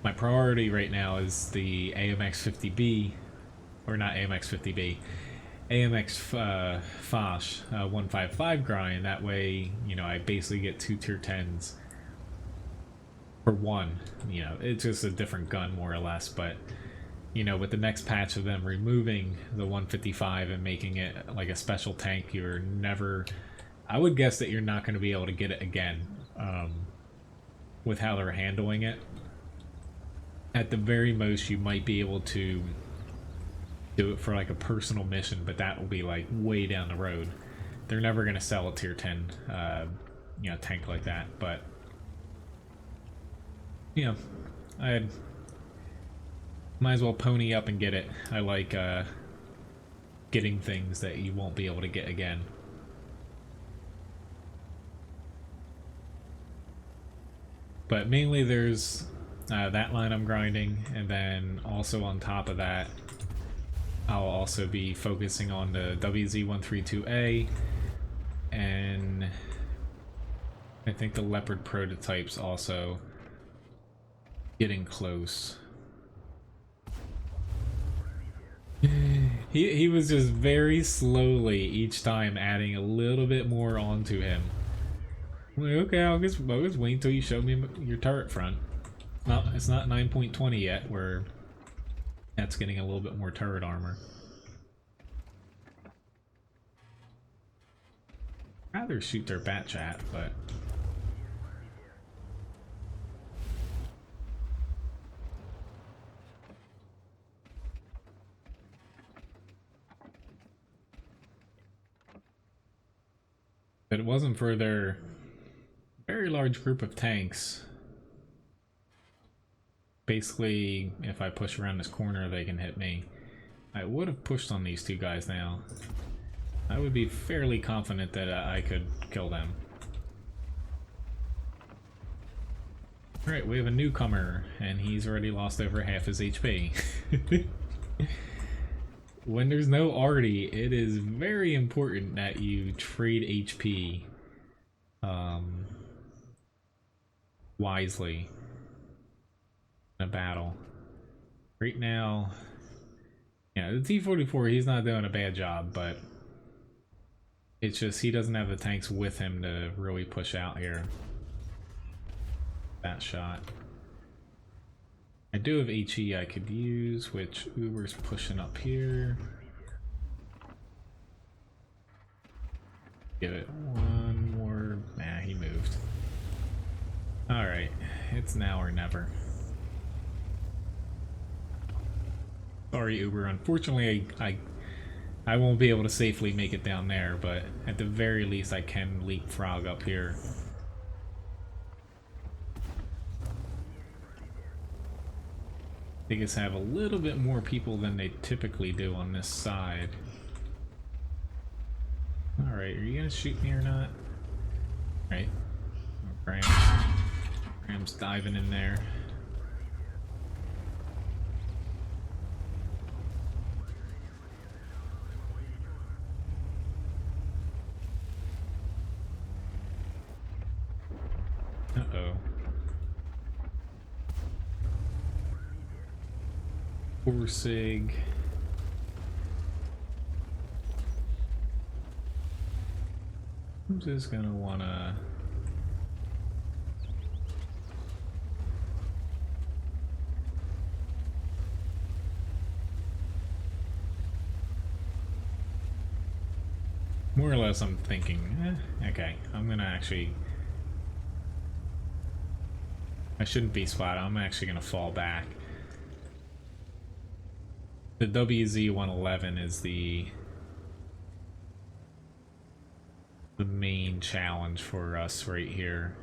My priority right now is the AMX-50B, or not AMX-50B, AMX Foch 155 grind. That way, you know, I basically get 2 tier 10s for 1. You know, it's just a different gun more or less, but, you know, with the next patch of them removing the 155 and making it like a special tank, you're never... I would guess that you're not going to be able to get it again with how they're handling it. At the very most, you might be able to do it for like a personal mission, but that will be like way down the road. They're never going to sell a tier 10 tank like that, but I might as well pony up and get it. I like getting things that you won't be able to get again. But mainly there's that line I'm grinding, and then also on top of that I'll also be focusing on the WZ132A, and I think the Leopard prototype's also getting close. He was just very slowly each time adding a little bit more onto him. I'm like, okay, I'll just wait until you show me your turret front. Well, it's not 9.20 yet, where that's getting a little bit more turret armor. I'd rather shoot their bat chat, but if it wasn't for their very large group of tanks, basically if I push around this corner they can hit me. I would have pushed on these two guys now. I would be fairly confident that I could kill them. Alright, we have a newcomer, and he's already lost over half his HP. When there's no arty, it is very important that you trade HP wisely in a battle. Right now, the T-44, he's not doing a bad job, but it's just he doesn't have the tanks with him to really push out here. That shot. I do have HE I could use, which Uber's pushing up here. Give it one more. Nah, he moved. Alright, it's now or never. Sorry, Uber. Unfortunately, I won't be able to safely make it down there, but at the very least I can leapfrog up here. They just have a little bit more people than they typically do on this side. Alright, are you gonna shoot me or not? Right. Ram's diving in there. Uh-oh. Sig. I'm just gonna wanna more or less I'm thinking, okay, I'm gonna actually I shouldn't be spotted. I'm actually gonna fall back. The WZ-111 is the main challenge for us right here.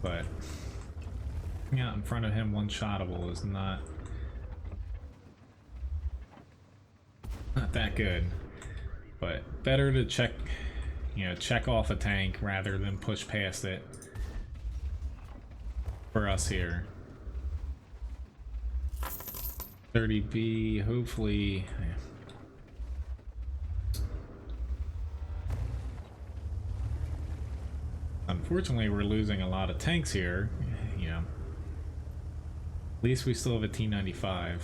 But yeah, in front of him, one-shottable is not that good. But better to check off a tank rather than push past it for us here. 30B, hopefully. Unfortunately, we're losing a lot of tanks here. At least we still have a T-95.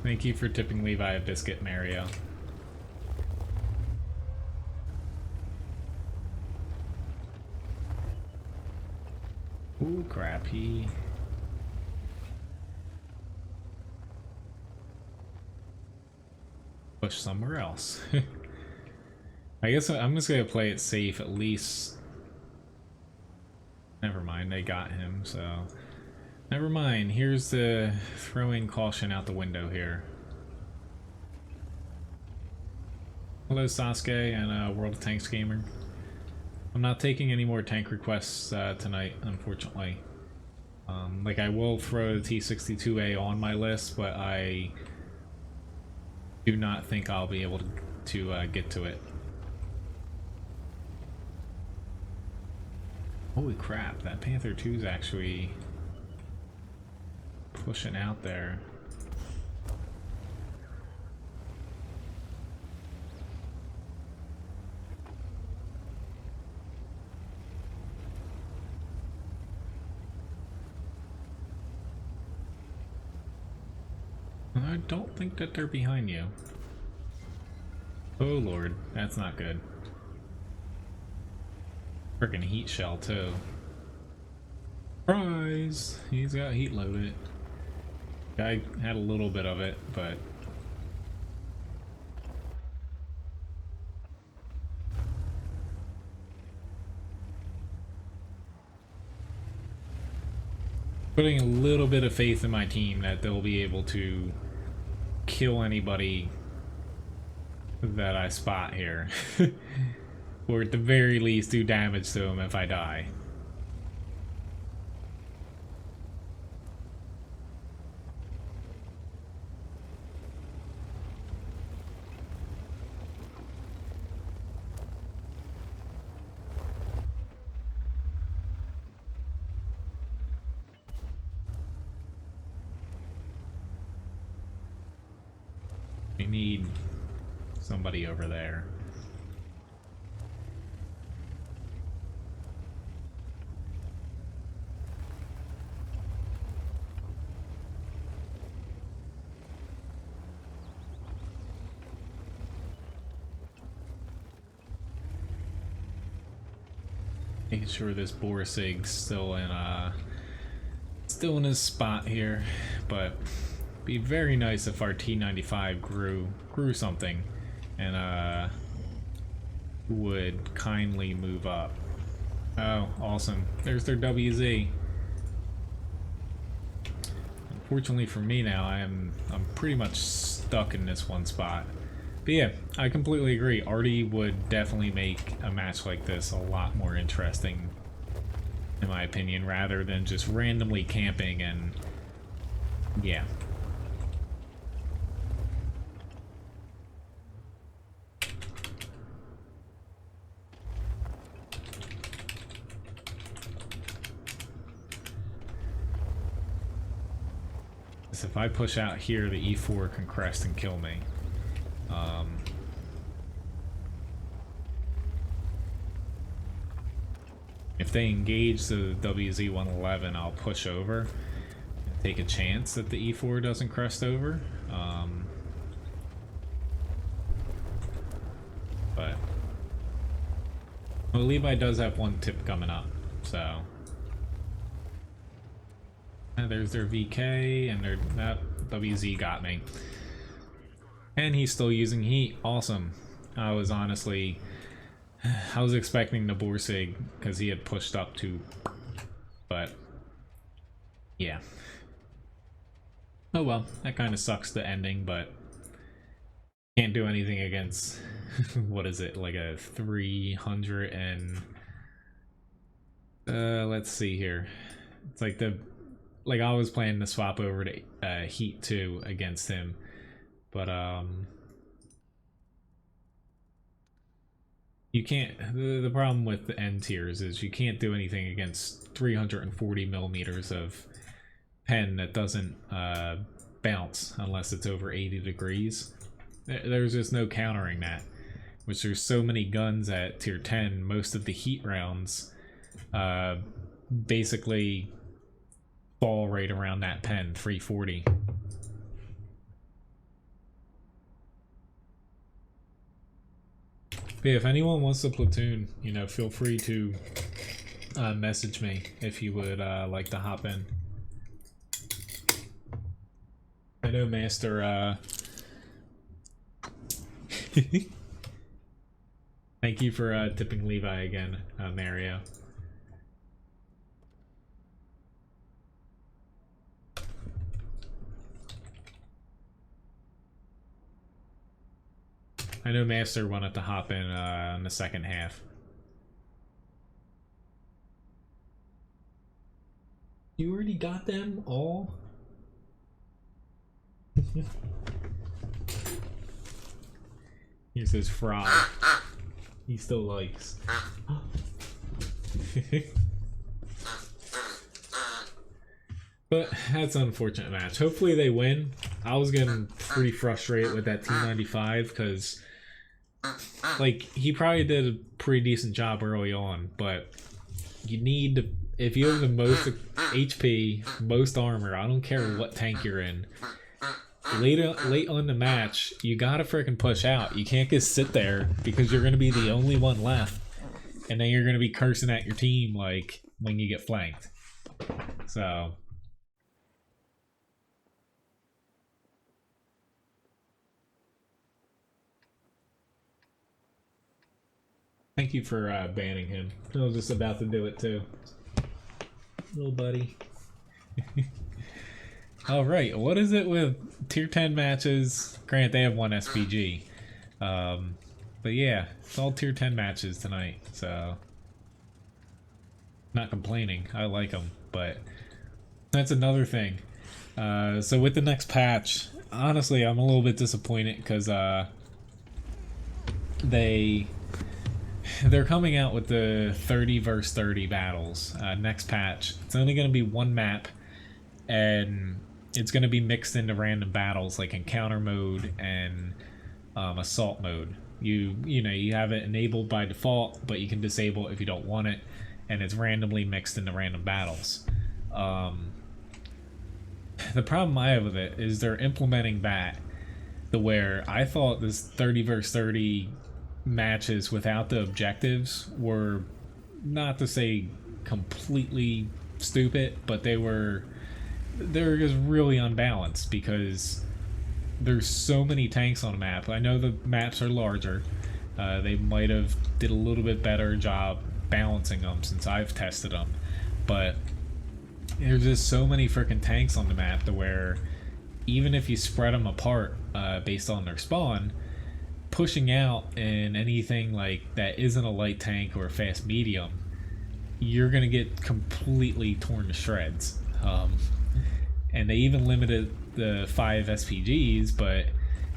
Thank you for tipping Levi a biscuit, Mario. Ooh, crap, push somewhere else. I guess I'm just gonna play it safe at least. Never mind, they got him, so never mind. Here's the throwing caution out the window here. Hello Sasuke and World of Tanks Gamer. I'm not taking any more tank requests tonight, unfortunately. Like, I will throw the T62A on my list, but I do not think I'll be able to get to it. Holy crap, that Panther 2's actually pushing out there. I don't think that they're behind you. Oh lord, that's not good. Frickin' heat shell too. Surprise! He's got heat loaded. Guy had a little bit of it, but putting a little bit of faith in my team that they'll be able to kill anybody that I spot here. Or at the very least do damage to him if I die. We need somebody over there. Making sure this Borsig's still in his spot here, but be very nice if our T95 grew something and would kindly move up. Oh, awesome. There's their WZ. Unfortunately for me now, I'm pretty much stuck in this one spot. But yeah, I completely agree. Artie would definitely make a match like this a lot more interesting, in my opinion, rather than just randomly camping and yeah. So if I push out here, the E4 can crest and kill me. If they engage the WZ-111, I'll push over and take a chance that the E4 doesn't crest over. But well, Levi does have one tip coming up, so there's their VK, and that WZ got me. And he's still using heat. Awesome. I was expecting the Borsig because he had pushed up to, but yeah. Oh well, that kind of sucks the ending, but can't do anything against what is it, like a 300 and let's see here. It's like I was planning to swap over to Heat 2 against him, but you can't. The problem with the end tiers is you can't do anything against 340 millimeters of pen that doesn't bounce unless it's over 80 degrees. There's just no countering that. Which there's so many guns at tier 10, most of the heat rounds basically fall right around that pen, 340. But yeah, if anyone wants a platoon, you know, feel free to message me if you would like to hop in. I know Master Thank you for tipping Levi again, Mario. I know Master wanted to hop in the second half. You already got them all? Here's his frog. He still likes. But that's an unfortunate match. Hopefully they win. I was getting pretty frustrated with that T95 because, like, he probably did a pretty decent job early on, but you need to, if you have the most HP, most armor, I don't care what tank you're in, late on the match, you gotta freaking push out. You can't just sit there because you're gonna be the only one left, and then you're gonna be cursing at your team like when you get flanked. So thank you for banning him. I was just about to do it too. Little buddy. Alright, what is it with tier 10 matches? Granted, they have one SPG. But yeah, it's all tier 10 matches tonight, so... Not complaining, I like them, but... That's another thing. So with the next patch, honestly, I'm a little bit disappointed, because they're coming out with the 30 versus 30 battles next patch. It's only going to be one map, and it's going to be mixed into random battles like encounter mode and assault mode. You know, you have it enabled by default, but you can disable it if you don't want it, and it's randomly mixed into random battles. The problem I have with it is they're implementing that to where I thought this 30 versus 30 matches without the objectives were, not to say completely stupid, but they're just really unbalanced because there's so many tanks on a map. I know the maps are larger. They might have did a little bit better job balancing them since I've tested them, but there's just so many freaking tanks on the map to where even if you spread them apart based on their spawn, pushing out in anything like that isn't a light tank or a fast medium, you're gonna get completely torn to shreds. And they even limited the 5 SPGs, but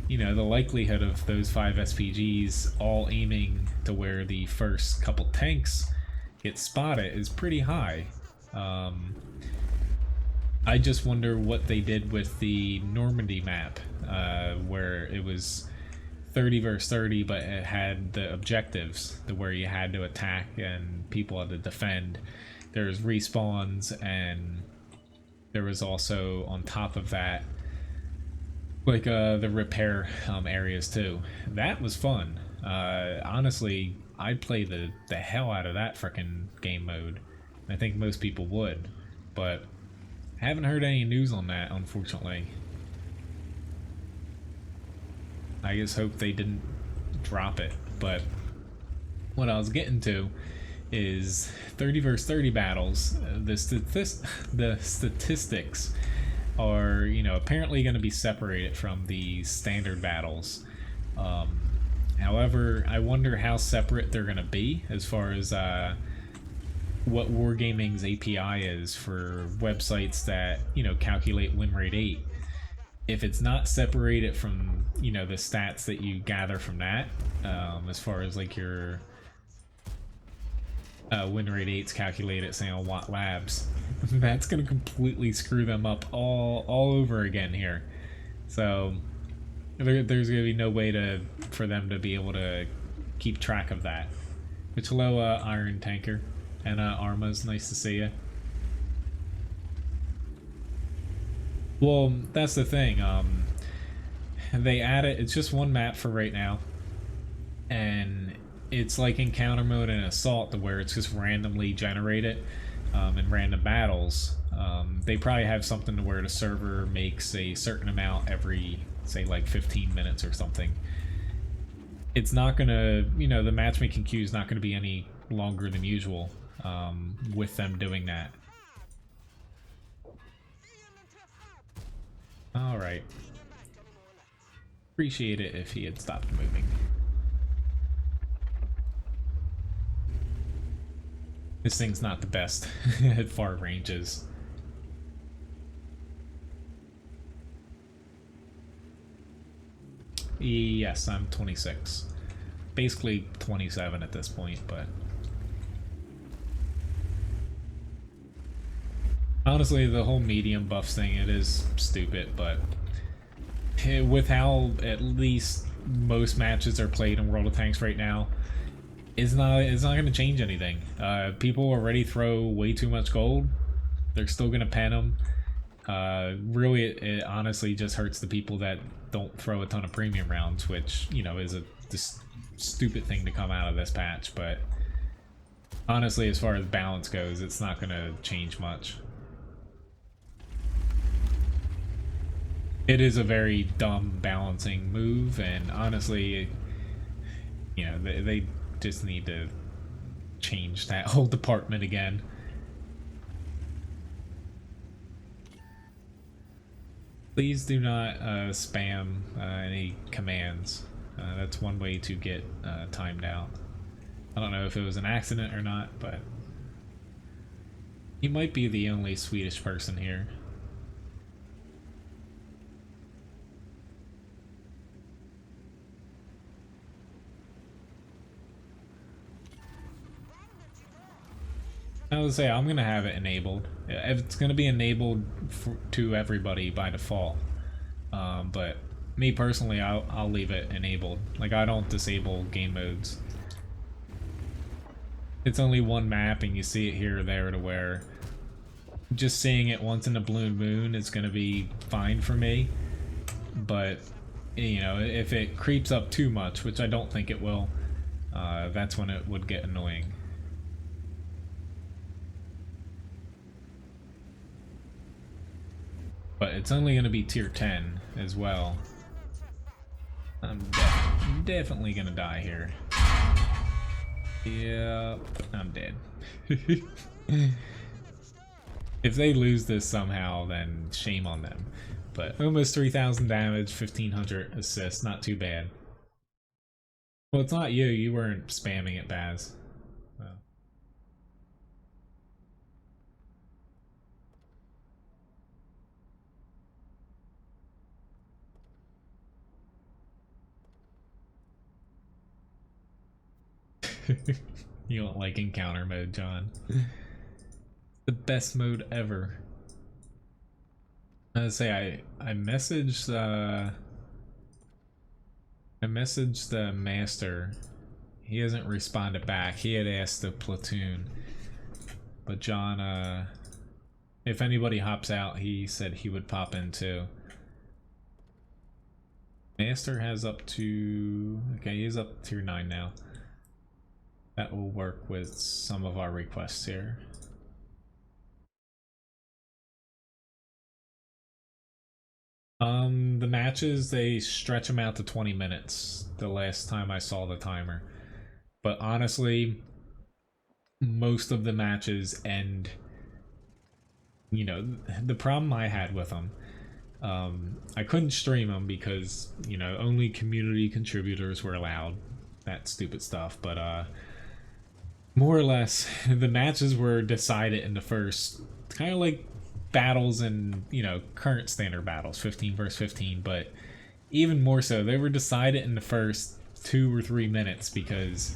you know, the likelihood of those 5 SPGs all aiming to where the first couple tanks get spotted is pretty high. I just wonder what they did with the Normandy map, where it was 30 versus 30, but it had the objectives to where you had to attack and people had to defend. There's respawns, and there was also on top of that like the repair areas too. That was fun. Honestly, I'd play the hell out of that frickin' game mode. I think most people would, but haven't heard any news on that, unfortunately. I just hope they didn't drop it. But what I was getting to is 30 versus 30 battles. The statistics are, you know, apparently going to be separated from the standard battles. However, I wonder how separate they're going to be as far as what Wargaming's API is for websites that, you know, calculate win rate 8. If it's not separated from, you know, the stats that you gather from that, as far as like your win rate 8's calculated, say on WoT Labs, that's gonna completely screw them up all over again here. So there's gonna be no way for them to be able to keep track of that. Which, hello, Iron Tanker, and Arma's nice to see you. Well, that's the thing. They added, it's just one map for right now, and it's like encounter mode and assault, to where it's just randomly generated in random battles. They probably have something to where the server makes a certain amount every, say, like 15 minutes or something. it's not gonna, you know, the matchmaking queue is not gonna be any longer than usual with them doing that. Alright. Appreciate it if he had stopped moving. This thing's not the best at far ranges. Yes, I'm 26. Basically 27 at this point, but... honestly, the whole medium buffs thing, it is stupid, but... with how at least most matches are played in World of Tanks right now, it's not going to change anything. People already throw way too much gold. They're still going to pen them. Really, it honestly just hurts the people that don't throw a ton of premium rounds, which, you know, is this stupid thing to come out of this patch. But honestly, as far as balance goes, it's not going to change much. It is a very dumb balancing move, and honestly, you know, they just need to change that whole department again. Please do not spam any commands. That's one way to get timed out. I don't know if it was an accident or not, but you might be the only Swedish person here. I would say I'm gonna have it enabled. It's gonna be enabled to everybody by default, but me personally, I'll leave it enabled. Like, I don't disable game modes. It's only one map, and you see it here or there, to where just seeing it once in a blue moon is gonna be fine for me. But you know, if it creeps up too much, which I don't think it will, that's when it would get annoying. But it's only going to be tier 10 as well. I'm definitely going to die here. Yep, I'm dead. If they lose this somehow, then shame on them. But almost 3,000 damage, 1,500 assists, not too bad. Well, it's not you. You weren't spamming it, Baz. Well. You don't like encounter mode, John. The best mode ever. I was say I messaged the master. He hasn't responded back. He had asked the platoon. But John, if anybody hops out, he said he would pop in too. Master has up to... okay, he's up to tier 9 now. That will work with some of our requests here. The matches, they stretch them out to 20 minutes the last time I saw the timer. But honestly, most of the matches end, you know, the problem I had with them, I couldn't stream them because, you know, only community contributors were allowed. That stupid stuff, but more or less, the matches were decided in the first, kind of like battles in, you know, current standard battles, 15 versus 15, but even more so, they were decided in the first 2 or 3 minutes because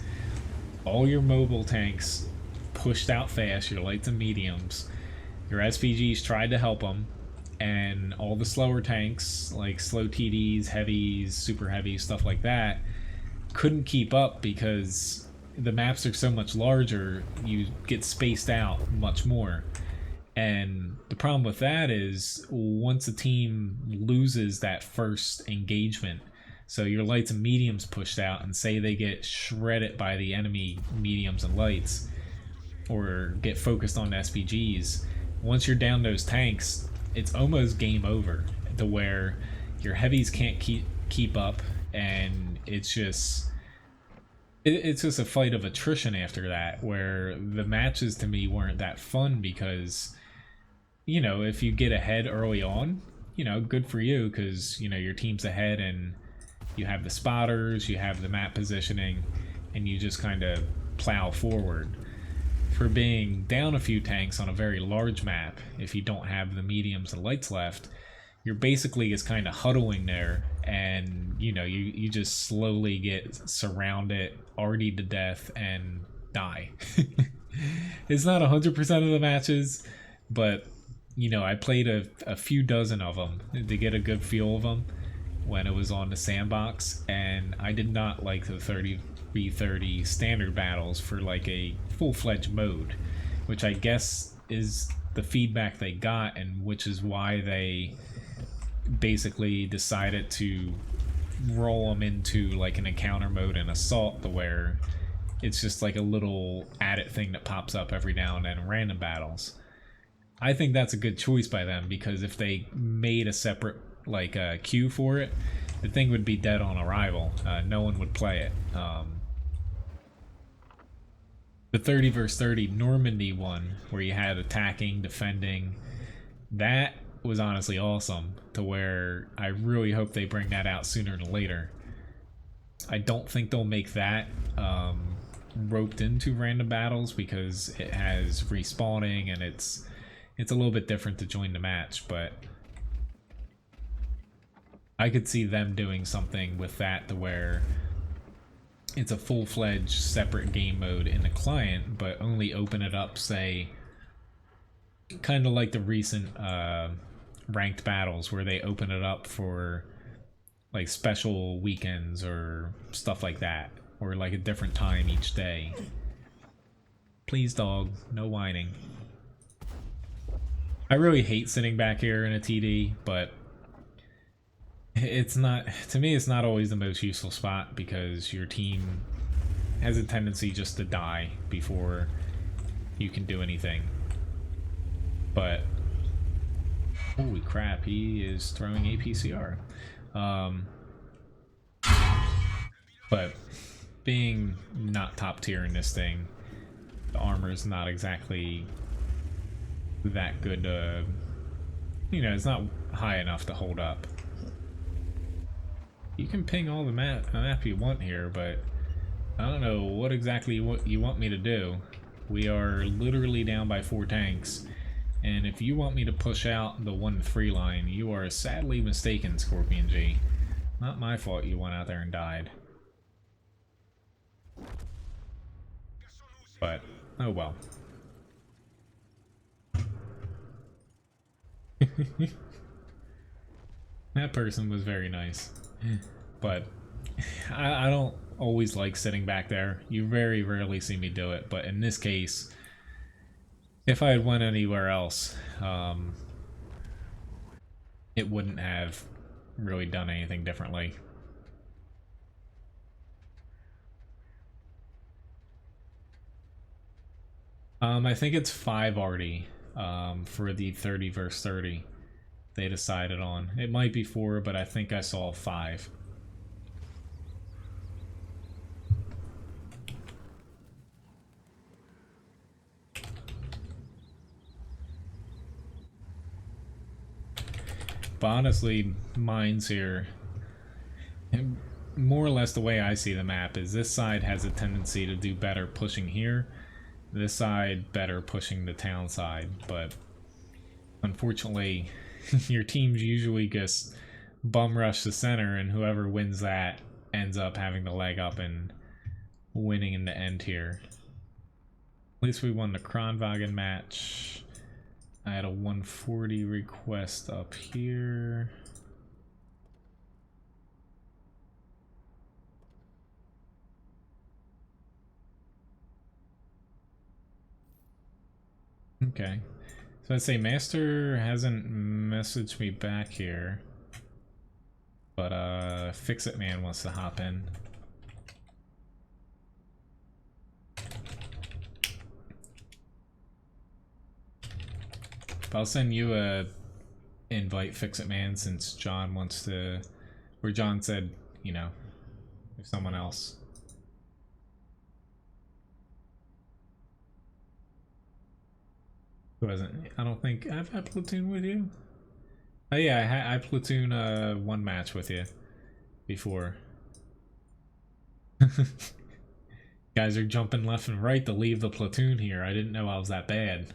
all your mobile tanks pushed out fast, your lights and mediums, your SPGs tried to help them, and all the slower tanks, like slow TDs, heavies, super heavies, stuff like that, couldn't keep up because the maps are so much larger, you get spaced out much more. And the problem with that is once a team loses that first engagement, so your lights and mediums pushed out, and say they get shredded by the enemy mediums and lights, or get focused on SPGs, once you're down those tanks, it's almost game over, to where your heavies can't keep up, and it's just it's just a fight of attrition after that, where the matches to me weren't that fun because, you know, if you get ahead early on, you know, good for you because, you know, your team's ahead and you have the spotters, you have the map positioning, and you just kind of plow forward. For being down a few tanks on a very large map, if you don't have the mediums and lights left, you're basically just kind of huddling there, and you know, you just slowly get surrounded, already to death, and die. It's not 100% of the matches, but you know, I played a few dozen of them to get a good feel of them when it was on the sandbox, and I did not like the 30v30 standard battles for like a full-fledged mode, which I guess is the feedback they got, and which is why they basically decided to roll them into like an encounter mode and assault, to where it's just like a little added thing that pops up every now and then in random battles. I think that's a good choice by them, because if they made a separate like queue for it, the thing would be dead on arrival. No one would play it. The 30 versus 30 Normandy one, where you had attacking, defending, that was honestly awesome, to where I really hope they bring that out sooner than later. I don't think they'll make that roped into random battles, because it has respawning and it's a little bit different to join the match, but I could see them doing something with that to where it's a full-fledged separate game mode in the client, but only open it up, say, kind of like the recent ranked battles, where they open it up for like special weekends or stuff like that, or like a different time each day. Please, dog, no whining. I really hate sitting back here in a TD, but it's not, to me, it's not always the most useful spot, because your team has a tendency just to die before you can do anything. But holy crap, he is throwing APCR. But being not top tier in this thing, the armor is not exactly that good. You know, it's not high enough to hold up. You can ping all the map you want here, but I don't know what exactly you want me to do. We are literally down by 4 tanks, and if you want me to push out the 1-3 line, you are sadly mistaken, Scorpion G. Not my fault you went out there and died. But, oh well. That person was very nice. But I don't always like sitting back there. You very rarely see me do it, but in this case, if I had went anywhere else, it wouldn't have really done anything differently. I think it's 5 already for the 30 versus 30 they decided on. It might be 4, but I think I saw 5. But honestly, mine's here, and more or less the way I see the map is this side has a tendency to do better pushing here, this side better pushing the town side, but unfortunately your teams usually just bum rush the center, and whoever wins that ends up having the leg up and winning in the end here. At least we won the Kronwagen match. I had a 140 request up here. Okay. So I'd say Master hasn't messaged me back here. But Fix-It Man wants to hop in. I'll send you a invite, Fix-It Man, since John wants to, or John said, you know, if someone else. Wasn't. I don't think I've had platoon with you. Oh yeah, I platoon one match with you before. Guys are jumping left and right to leave the platoon here. I didn't know I was that bad.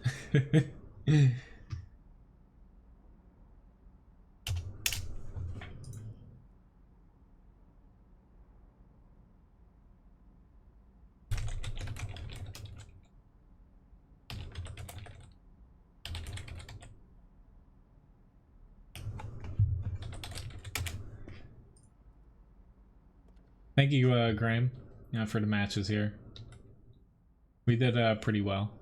Thank you, Graham, for the matches here. We did pretty well.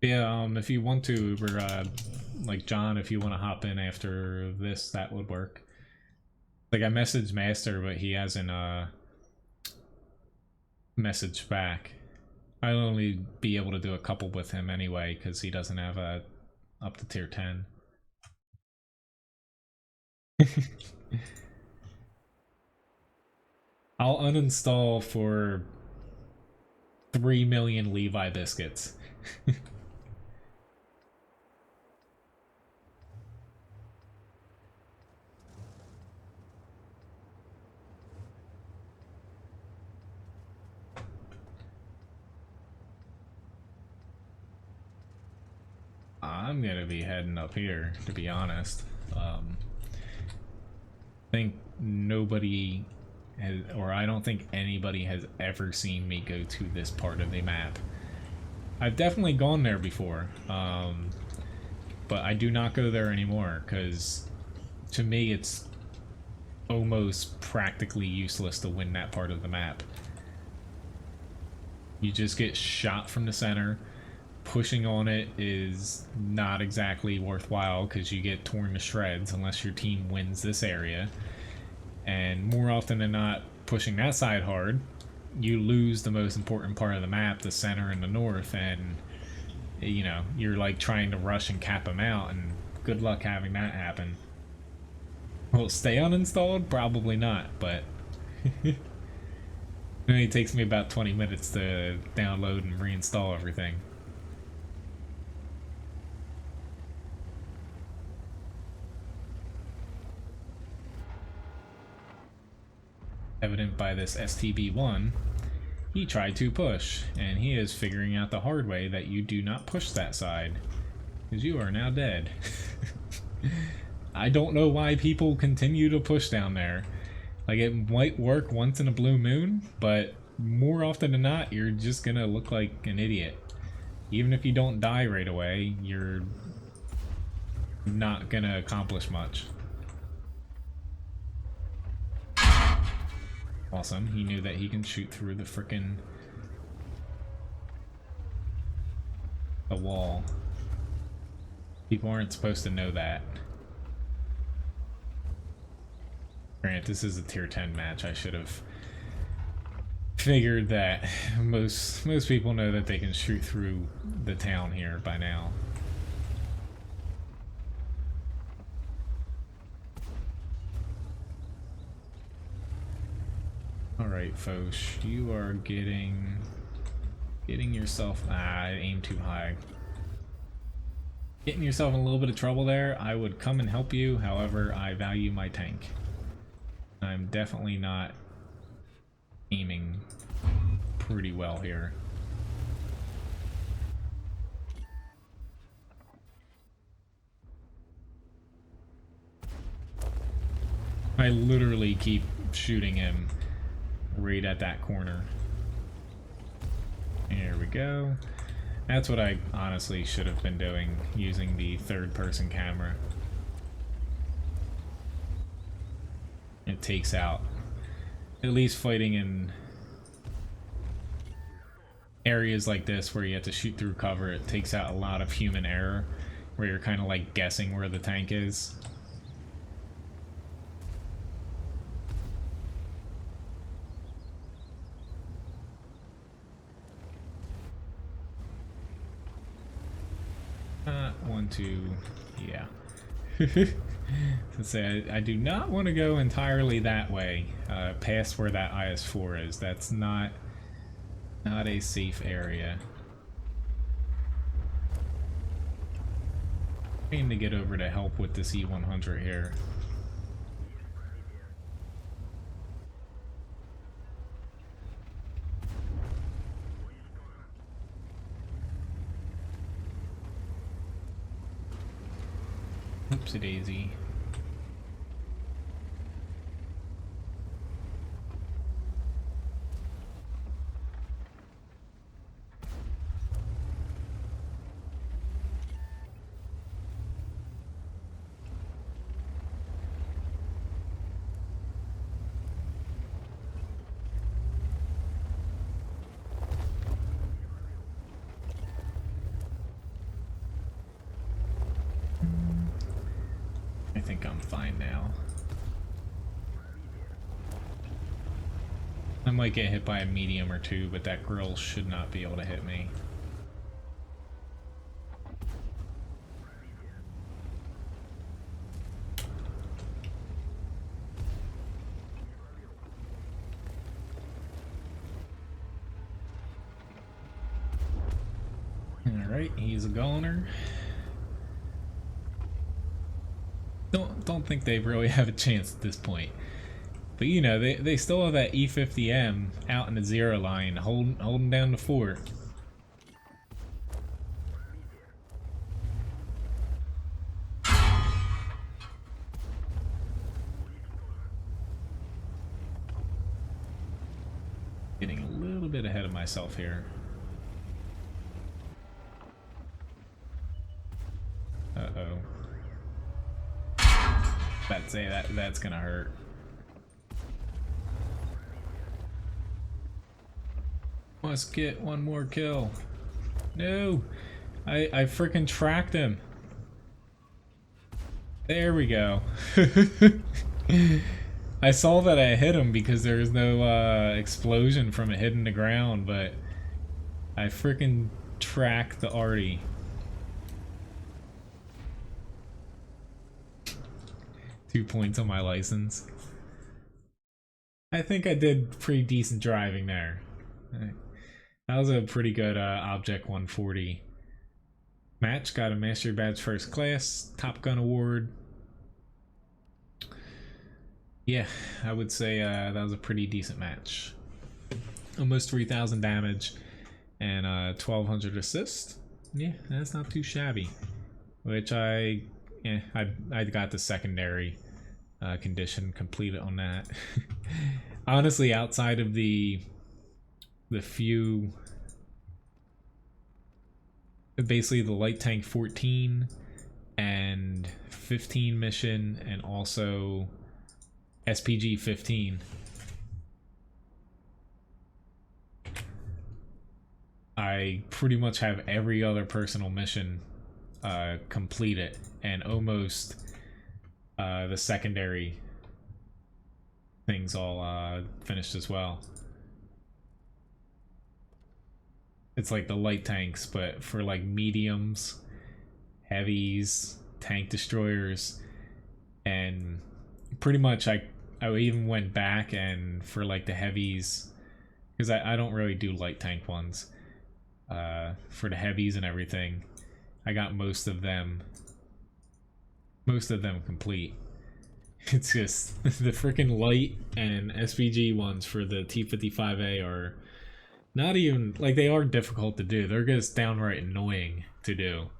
Yeah, if you want to, or like John, if you want to hop in after this, that would work. Like I messaged Master, but he hasn't messaged back. I'll only be able to do a couple with him anyway because he doesn't have a up to tier 10. I'll uninstall for 3 million Levi biscuits. I'm gonna be heading up here, to be honest. I think nobody has, or I don't think anybody has ever seen me go to this part of the map. I've definitely gone there before, but I do not go there anymore because to me it's almost practically useless to win that part of the map. You just get shot from the center. Pushing on it is not exactly worthwhile because you get torn to shreds unless your team wins this area. And more often than not, pushing that side hard, you lose the most important part of the map, the center and the north, and you know, you're like trying to rush and cap them out, and good luck having that happen. Will it stay uninstalled? Probably not, but it only takes me about 20 minutes to download and reinstall everything. Evident by this STB1, he tried to push, and he is figuring out the hard way that you do not push that side, because you are now dead. I don't know why people continue to push down there. Like, it might work once in a blue moon, but more often than not, you're just gonna look like an idiot. Even if you don't die right away, you're not gonna accomplish much. Awesome, he knew that he can shoot through the frickin' the wall. People aren't supposed to know that. Granted, this is a tier 10 match. I should have figured that most people know that they can shoot through the town here by now. Alright, Foch, you are getting yourself, I aimed too high. Getting yourself in a little bit of trouble there. I would come and help you, however, I value my tank. I'm definitely not aiming pretty well here. I literally keep shooting him right at that corner. Here we go. That's what I honestly should have been doing, using the third-person camera. It takes out, at least fighting in areas like this where you have to shoot through cover, it takes out a lot of human error, where you're kind of like guessing where the tank is. One, two, yeah. To say, I do not want to go entirely that way, past where that IS-4 is. That's not a safe area. Trying to get over to help with this E100 here. Oopsie daisy. I think I'm fine now. I might get hit by a medium or two, but that grill should not be able to hit me. Alright, he's a goner. Don't think they really have a chance at this point. But you know, they still have that E50M out in the zero line, holding down the fort. Getting a little bit ahead of myself here. Uh-oh. That's gonna hurt. Must get one more kill. No! I freaking tracked him. There we go. I saw that I hit him because there was no explosion from it hitting the ground, but I freaking tracked the arty. .2 points on my license. I think I did pretty decent driving there. That was a pretty good Object 140 match. Got a Mastery Badge First Class, Top Gun Award. Yeah, I would say that was a pretty decent match. Almost 3,000 damage and 1,200 assist. Yeah, that's not too shabby. Which I got the secondary condition completed on that. Honestly, outside of the few, basically the light tank 14 and 15 mission, and also SPG 15, I pretty much have every other personal mission completed, and almost the secondary things all finished as well. It's like the light tanks, but for like mediums, heavies, tank destroyers, and pretty much I even went back and for like the heavies, because I don't really do light tank ones. For the heavies and everything, I got most of them complete. It's just the freaking light and SVG ones for the T55A are not even, like, they are difficult to do. They're just downright annoying to do.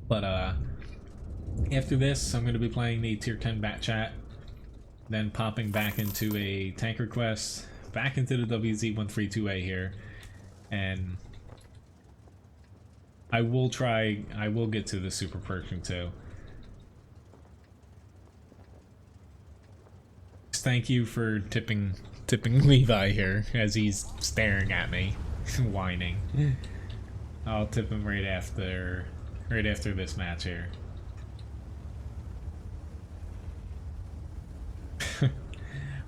But after this, I'm going to be playing the Tier 10 Bat Chat, then popping back into a Tanker Quest, back into the WZ132A here, and I will get to the Super Pershing too. Thank you for tipping Levi here as he's staring at me, whining. I'll tip him right after this match here.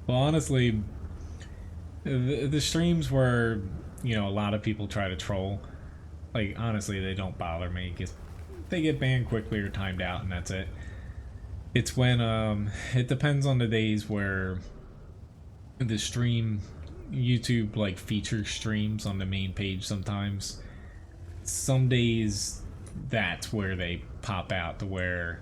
Well, honestly, the streams where, you know, a lot of people try to troll, like, honestly, they don't bother me because they get banned quickly or timed out, and that's it. It's when it depends on the days where the stream, YouTube like features streams on the main page sometimes. Some days that's where they pop out, to where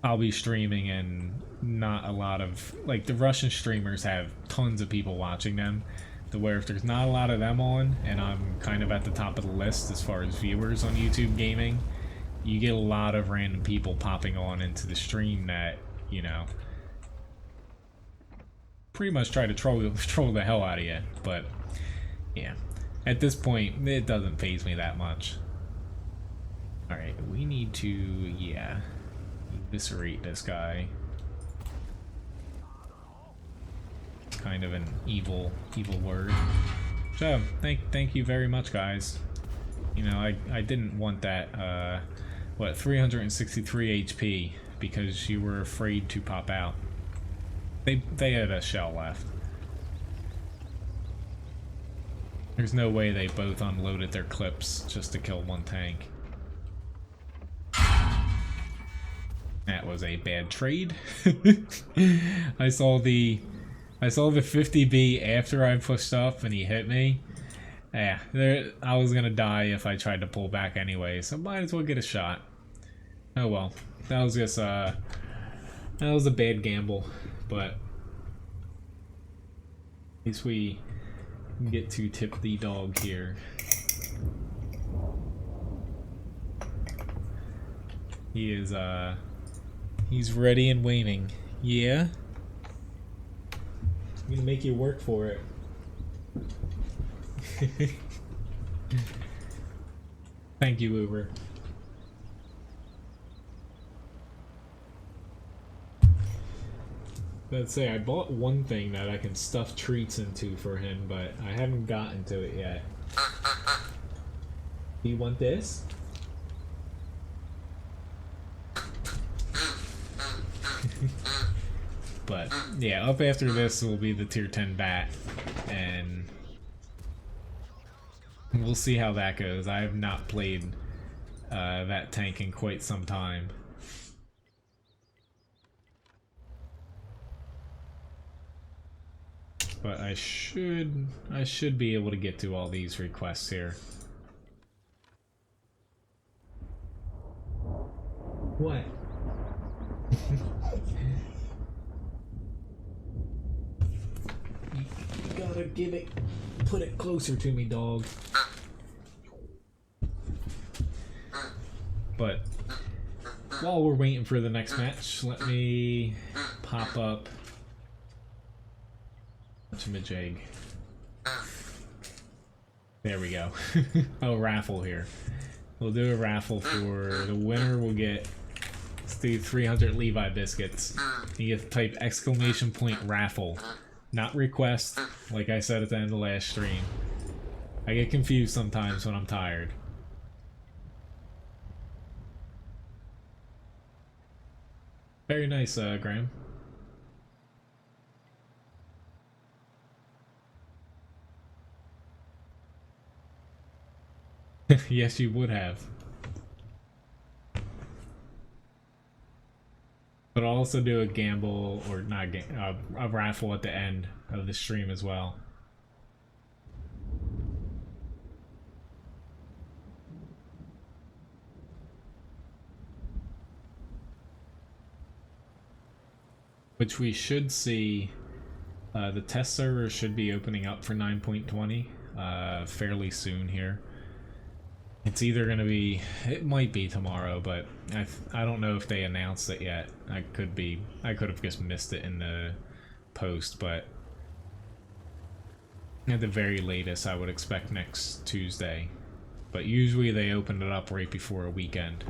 I'll be streaming and not a lot of, like, the Russian streamers have tons of people watching them, to where if there's not a lot of them on and I'm kind of at the top of the list as far as viewers on YouTube gaming, you get a lot of random people popping on into the stream that, you know, pretty much try to troll the hell out of you. But yeah, at this point it doesn't faze me that much. Alright, we need to, yeah, eviscerate this guy. Kind of an evil word. So thank you very much, guys. You know, I didn't want that 363 HP because you were afraid to pop out. They had a shell left. There's no way they both unloaded their clips just to kill one tank. That was a bad trade. I saw the 50B after I pushed up and he hit me. Yeah, I was gonna die if I tried to pull back anyway, so might as well get a shot. Oh well, that was just that was a bad gamble, but at least we get to tip the dog here. He is he's ready and waiting. Yeah? I'm gonna make you work for it. Thank you, Uber. Let's say I bought one thing that I can stuff treats into for him, but I haven't gotten to it yet. Do you want this? But yeah, up after this will be the tier 10 bat, and we'll see how that goes. I have not played that tank in quite some time. But I should be able to get to all these requests here. What? You gotta put it closer to me, dog. But while we're waiting for the next match, let me pop up Majig. There we go. Oh, raffle here. We'll do a raffle for the winner. We'll get, let's do 300 Levi biscuits. You get to type ! Raffle, not request, like I said at the end of the last stream. I get confused sometimes when I'm tired. Very nice, Graham. Yes, you would have. But I'll also do a gamble, or not a raffle at the end of the stream as well. Which we should see. The test server should be opening up for 9.20 fairly soon here. It's either going to be, it might be tomorrow, but I don't know if they announced it yet. I could have just missed it in the post, but at the very latest I would expect next Tuesday. But usually they open it up right before a weekend.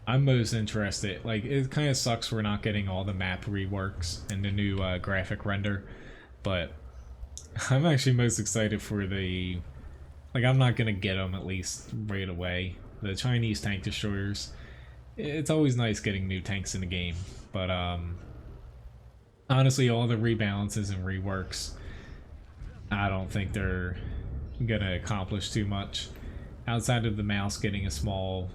I'm most interested, like, it kind of sucks we're not getting all the map reworks and the new graphic render, but I'm actually most excited for the, like, I'm not gonna get them at least right away. The Chinese tank destroyers. It's always nice getting new tanks in the game, but honestly, all the rebalances and reworks, I don't think they're gonna accomplish too much outside of the mouse getting a small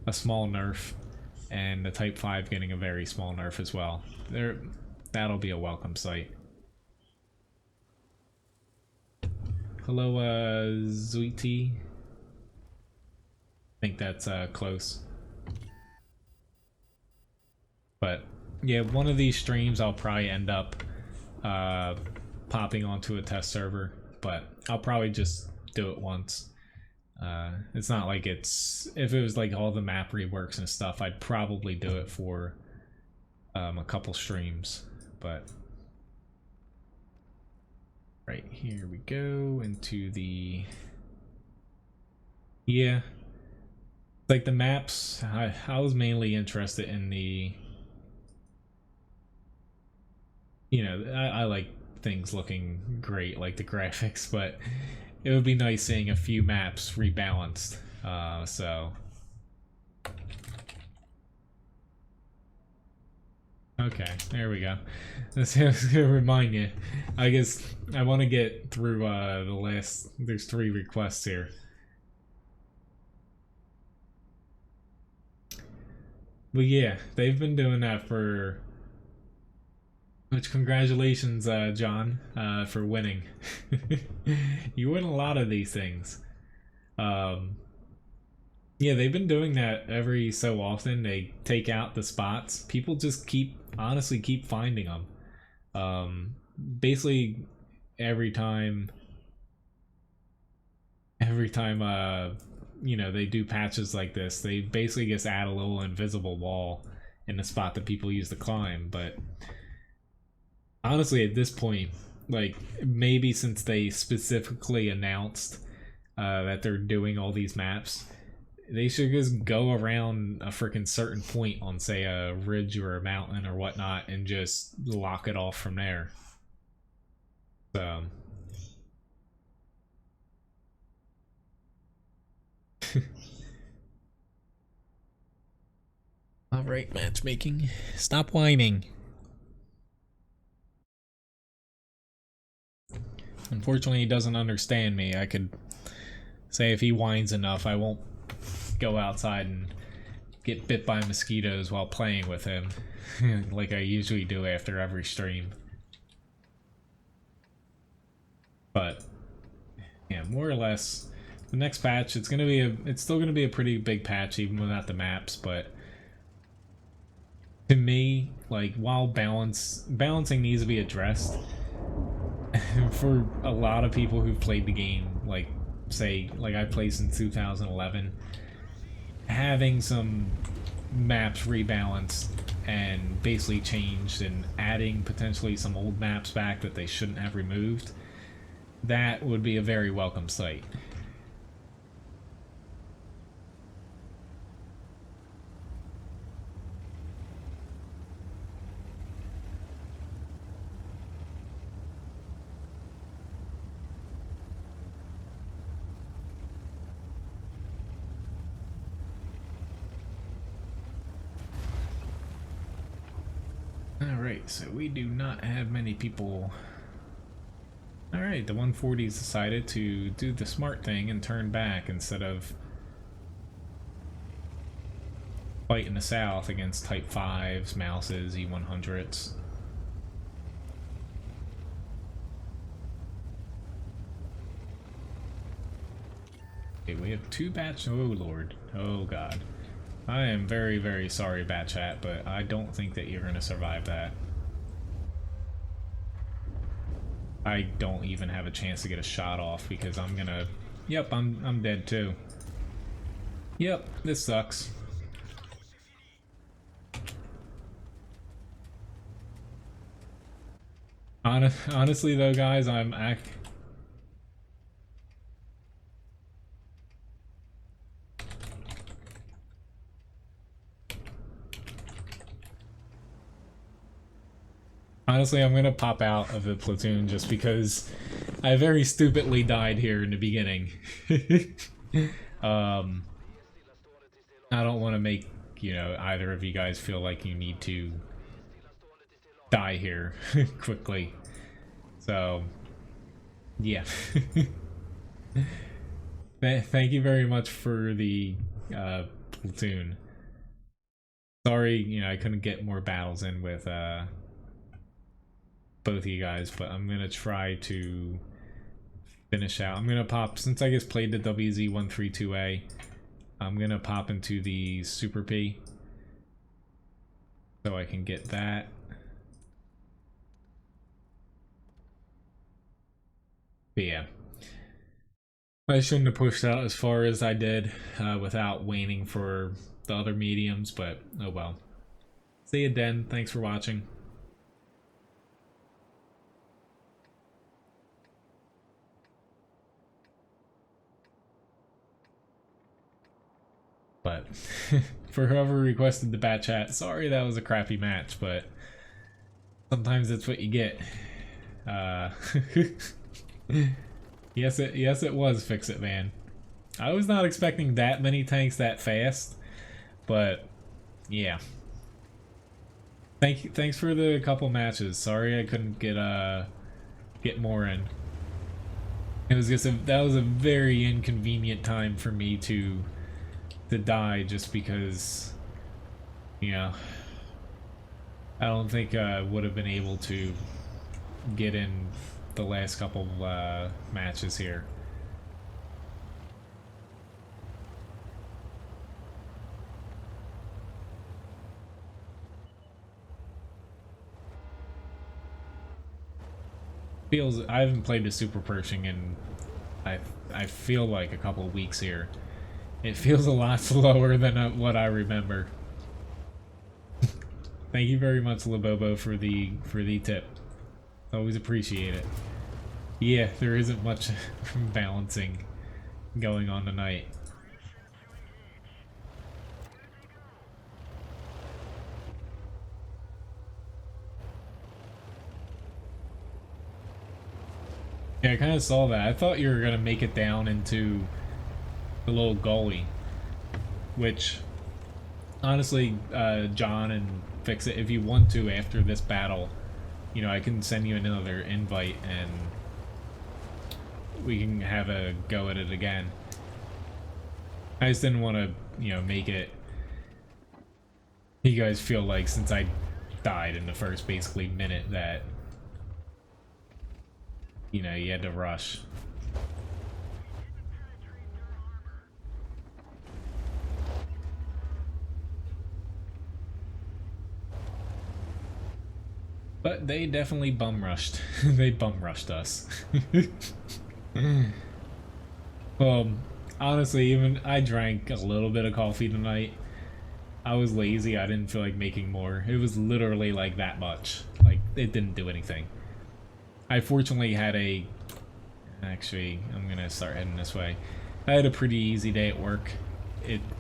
a small nerf, and the Type 5 getting a very small nerf as well. That'll be a welcome sight. Hello, WoT. I think that's close. But yeah, one of these streams I'll probably end up popping onto a test server, but I'll probably just do it once. It's not like if it was like all the map reworks and stuff, I'd probably do it for a couple streams, but right here we go into the, yeah, like the maps. I was mainly interested in the, you know, I like things looking great, like the graphics, but it would be nice seeing a few maps rebalanced. So okay, there we go. That's gonna remind you. I guess I want to get through the last. There's 3 requests here. But yeah, they've been doing that for. Which congratulations, John, for winning. You win a lot of these things. Yeah, they've been doing that every so often. They take out the spots. People just honestly keep finding them. Basically, every time, you know, they do patches like this, they basically just add a little invisible wall in the spot that people use to climb. But honestly, at this point, like, maybe since they specifically announced that they're doing all these maps, they should just go around a freaking certain point on, say, a ridge or a mountain or whatnot, and just lock it off from there. So all right, matchmaking, stop whining. Unfortunately, he doesn't understand me. I could say if he whines enough, I won't go outside and get bit by mosquitoes while playing with him, like I usually do after every stream. But yeah, more or less, the next patch, it's still gonna be a pretty big patch even without the maps. But to me, like, while balancing needs to be addressed, for a lot of people who've played the game, like, say, like I played since 2011, having some maps rebalanced and basically changed, and adding potentially some old maps back that they shouldn't have removed, that would be a very welcome sight. Alright, so we do not have many people. Alright, the 140's decided to do the smart thing and turn back instead of fighting the south against Type 5s, Mouses, E100s. Okay, we have 2 batch. Oh lord. Oh god. I am very, very sorry, Batchat, but I don't think that you're gonna survive that. I don't even have a chance to get a shot off because I'm gonna... Yep, I'm dead too. Yep, this sucks. Honestly though, guys, honestly, I'm gonna pop out of the platoon just because I very stupidly died here in the beginning. I don't want to make, you know, either of you guys feel like you need to die here quickly. So, yeah. Thank you very much for the Platoon. Sorry, you know, I couldn't get more battles in with both of you guys, but I'm gonna try to finish out. I'm gonna pop, since I just played the WZ132A, I'm gonna pop into the Super P so I can get that. But yeah, I shouldn't have pushed out as far as I did without waiting for the other mediums, but oh well. See you then. Thanks for watching. But for whoever requested the bat chat, sorry that was a crappy match, but sometimes that's what you get. Yes it was Fix It Man. I was not expecting that many tanks that fast, but yeah. Thanks for the couple matches. Sorry I couldn't get more in. It was just that was a very inconvenient time for me to die, just because, you know, I don't think I would have been able to get in the last couple matches here. I haven't played the Super Pershing in I feel like a couple of weeks here. It feels a lot slower than what I remember. Thank you very much, Labobo, for the tip. Always appreciate it. Yeah, there isn't much balancing going on tonight. Yeah, I kind of saw that. I thought you were gonna make it down into the little gully, which honestly, John and Fix It, if you want to after this battle, you know, I can send you another invite and we can have a go at it again. I just didn't want to, you know, make it, you guys feel like since I died in the first basically minute that, you know, you had to rush. But they definitely bum rushed. They bum rushed us. Well, honestly, even I drank a little bit of coffee tonight. I was lazy. I didn't feel like making more. It was literally like that much. Like, it didn't do anything. I fortunately had actually, I'm gonna start heading this way. I had a pretty easy day at work.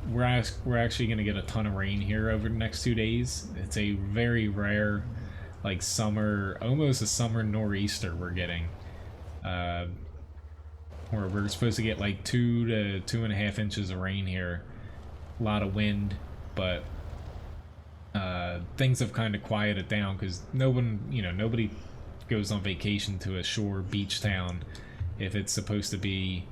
We're actually gonna get a ton of rain here over the next 2 days. It's a very rare, like, summer, almost a summer nor'easter we're getting. Where we're supposed to get like 2 to 2.5 inches of rain here. A lot of wind, but things have kind of quieted down because nobody goes on vacation to a shore beach town if it's supposed to be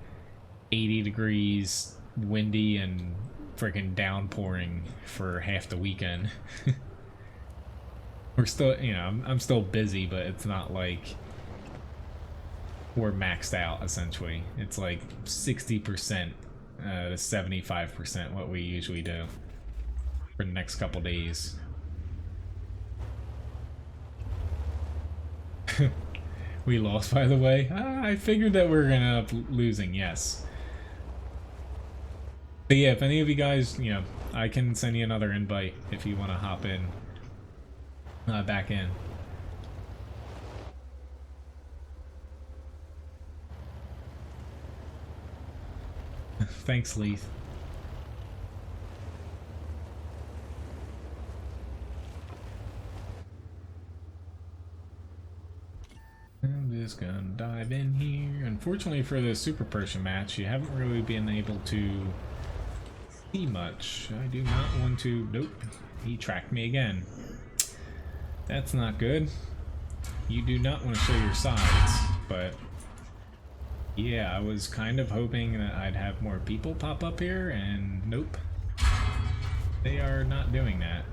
80 degrees, windy, and freaking downpouring for half the weekend. We're still, you know, I'm still busy, but it's not like we're maxed out, essentially. It's like 60% to 75% what we usually do for the next couple days. We lost, by the way. I figured that we were gonna end up losing, yes. But yeah, if any of you guys, you know, I can send you another invite if you want to hop in, back in. Thanks, Leith. I'm just gonna dive in here. Unfortunately for the Super Persian match, you haven't really been able to see much. I do not want to... Nope. He tracked me again. That's not good. You do not want to show your sides, but... Yeah, I was kind of hoping that I'd have more people pop up here, and nope. They are not doing that.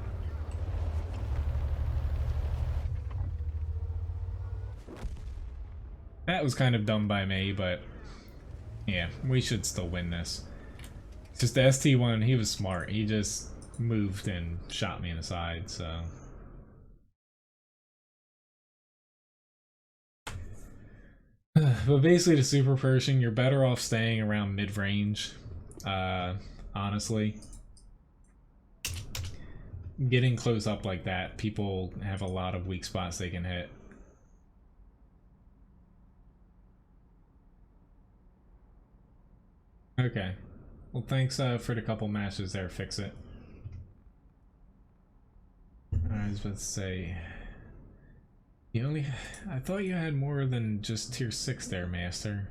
That was kind of dumb by me, but yeah, we should still win this. It's just the ST1, he was smart. He just moved and shot me in the side, so. But basically, the super Pershing, you're better off staying around mid-range, honestly. Getting close up like that, people have a lot of weak spots they can hit. Okay. Well, thanks for the couple matches there, Fix It. I was about to say... You only... I thought you had more than just tier 6 there, Master.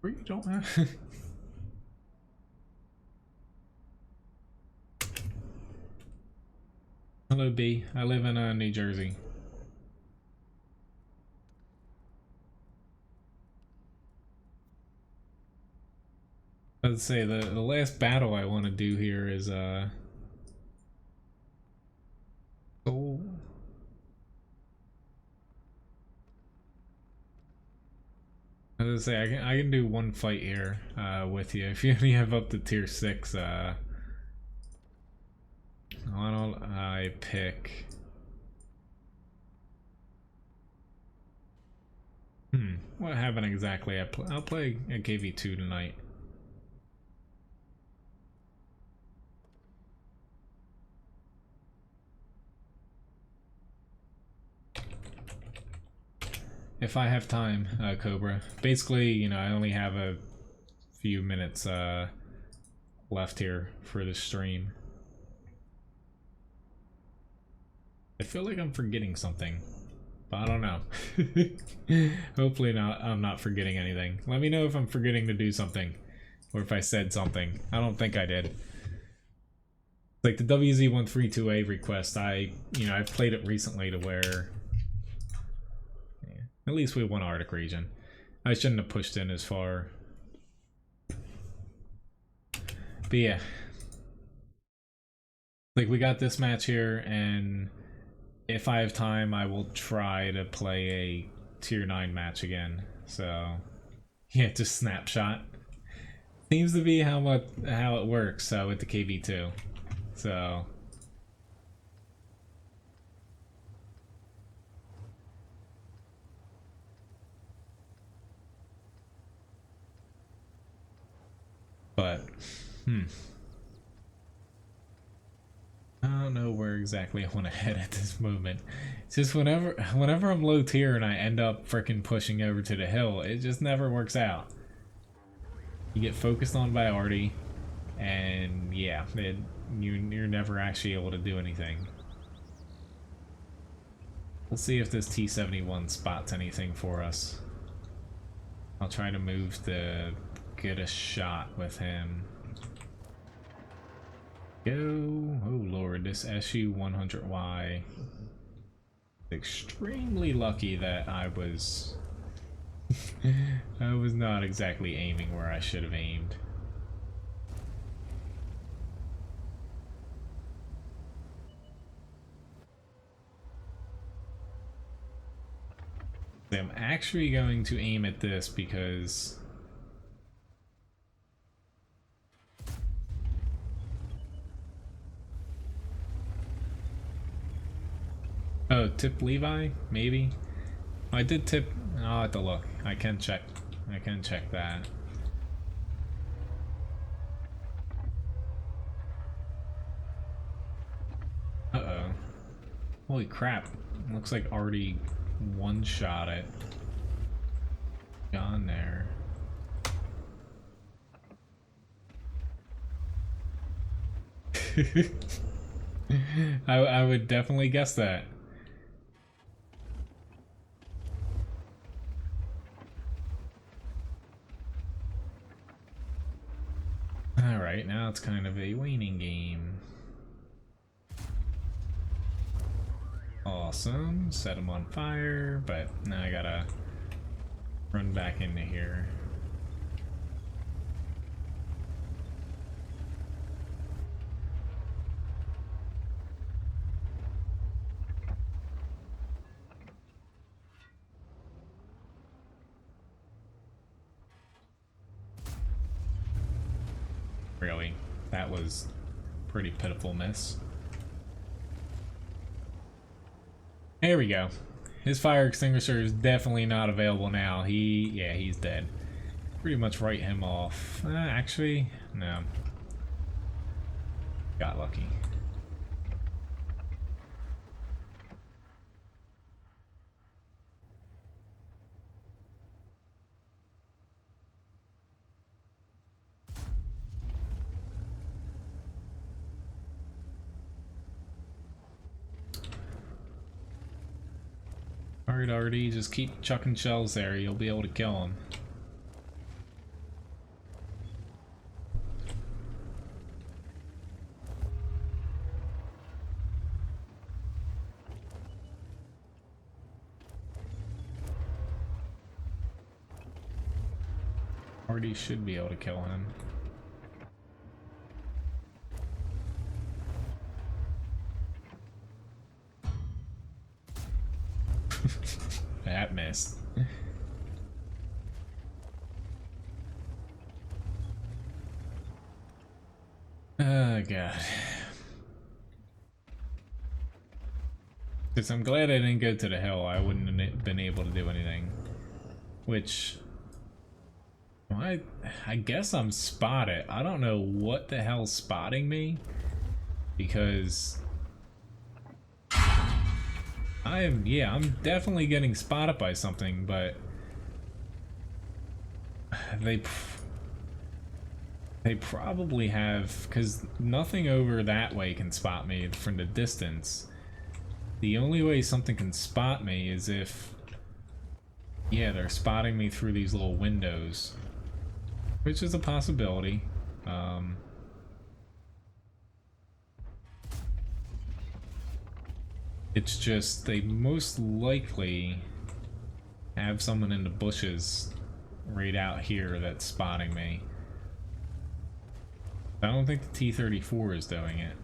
Or you don't have... Hello, B. I live in New Jersey. I was say the last battle I want to do here is Soul. I was gonna say I can do one fight here with you if you only have up to tier 6. Why don't I pick? What happened exactly? I'll play a KV2 tonight. If I have time, Cobra. Basically, you know, I only have a few minutes left here for the stream. I feel like I'm forgetting something, but I don't know. Hopefully not. I'm not forgetting anything. Let me know if I'm forgetting to do something, or if I said something. I don't think I did. Like the WZ132A request, I've played it recently to where... At least we won Arctic region. I shouldn't have pushed in as far. But yeah. Like, we got this match here, and if I have time, I will try to play a tier 9 match again. So, yeah, just snapshot. Seems to be how it works with the KV2. So... But, I don't know where exactly I want to head at this moment. It's just whenever I'm low tier and I end up freaking pushing over to the hill, it just never works out. You get focused on by Artie, and yeah, you're never actually able to do anything. We'll see if this T-71 spots anything for us. I'll try to move to get a shot with him. Go! Oh lord, this SU-100Y. Extremely lucky that I was not exactly aiming where I should have aimed. I'm actually going to aim at this because oh, tip Levi? Maybe? I did tip... I'll have to look. I can check that. Uh-oh. Holy crap. Looks like Artie one-shot it. Gone there. I would definitely guess that. Alright, now it's kind of a waning game. Awesome, set him on fire, but now I gotta run back into here. Really, that was pretty pitiful miss. There we go. His fire extinguisher is definitely not available now. Yeah, he's dead. Pretty much write him off. Actually, no. Got lucky. Alright, Artie, just keep chucking shells there. You'll be able to kill him. Artie should be able to kill him. That missed. Oh god. Because I'm glad I didn't go to the hill. I wouldn't have been able to do anything. Which, I guess I'm spotted. I don't know what the hell's spotting me, because I'm definitely getting spotted by something, but they probably have, because nothing over that way can spot me from the distance. The only way something can spot me is if, yeah, they're spotting me through these little windows, which is a possibility. It's just they most likely have someone in the bushes right out here that's spotting me. I don't think the T-34 is doing it.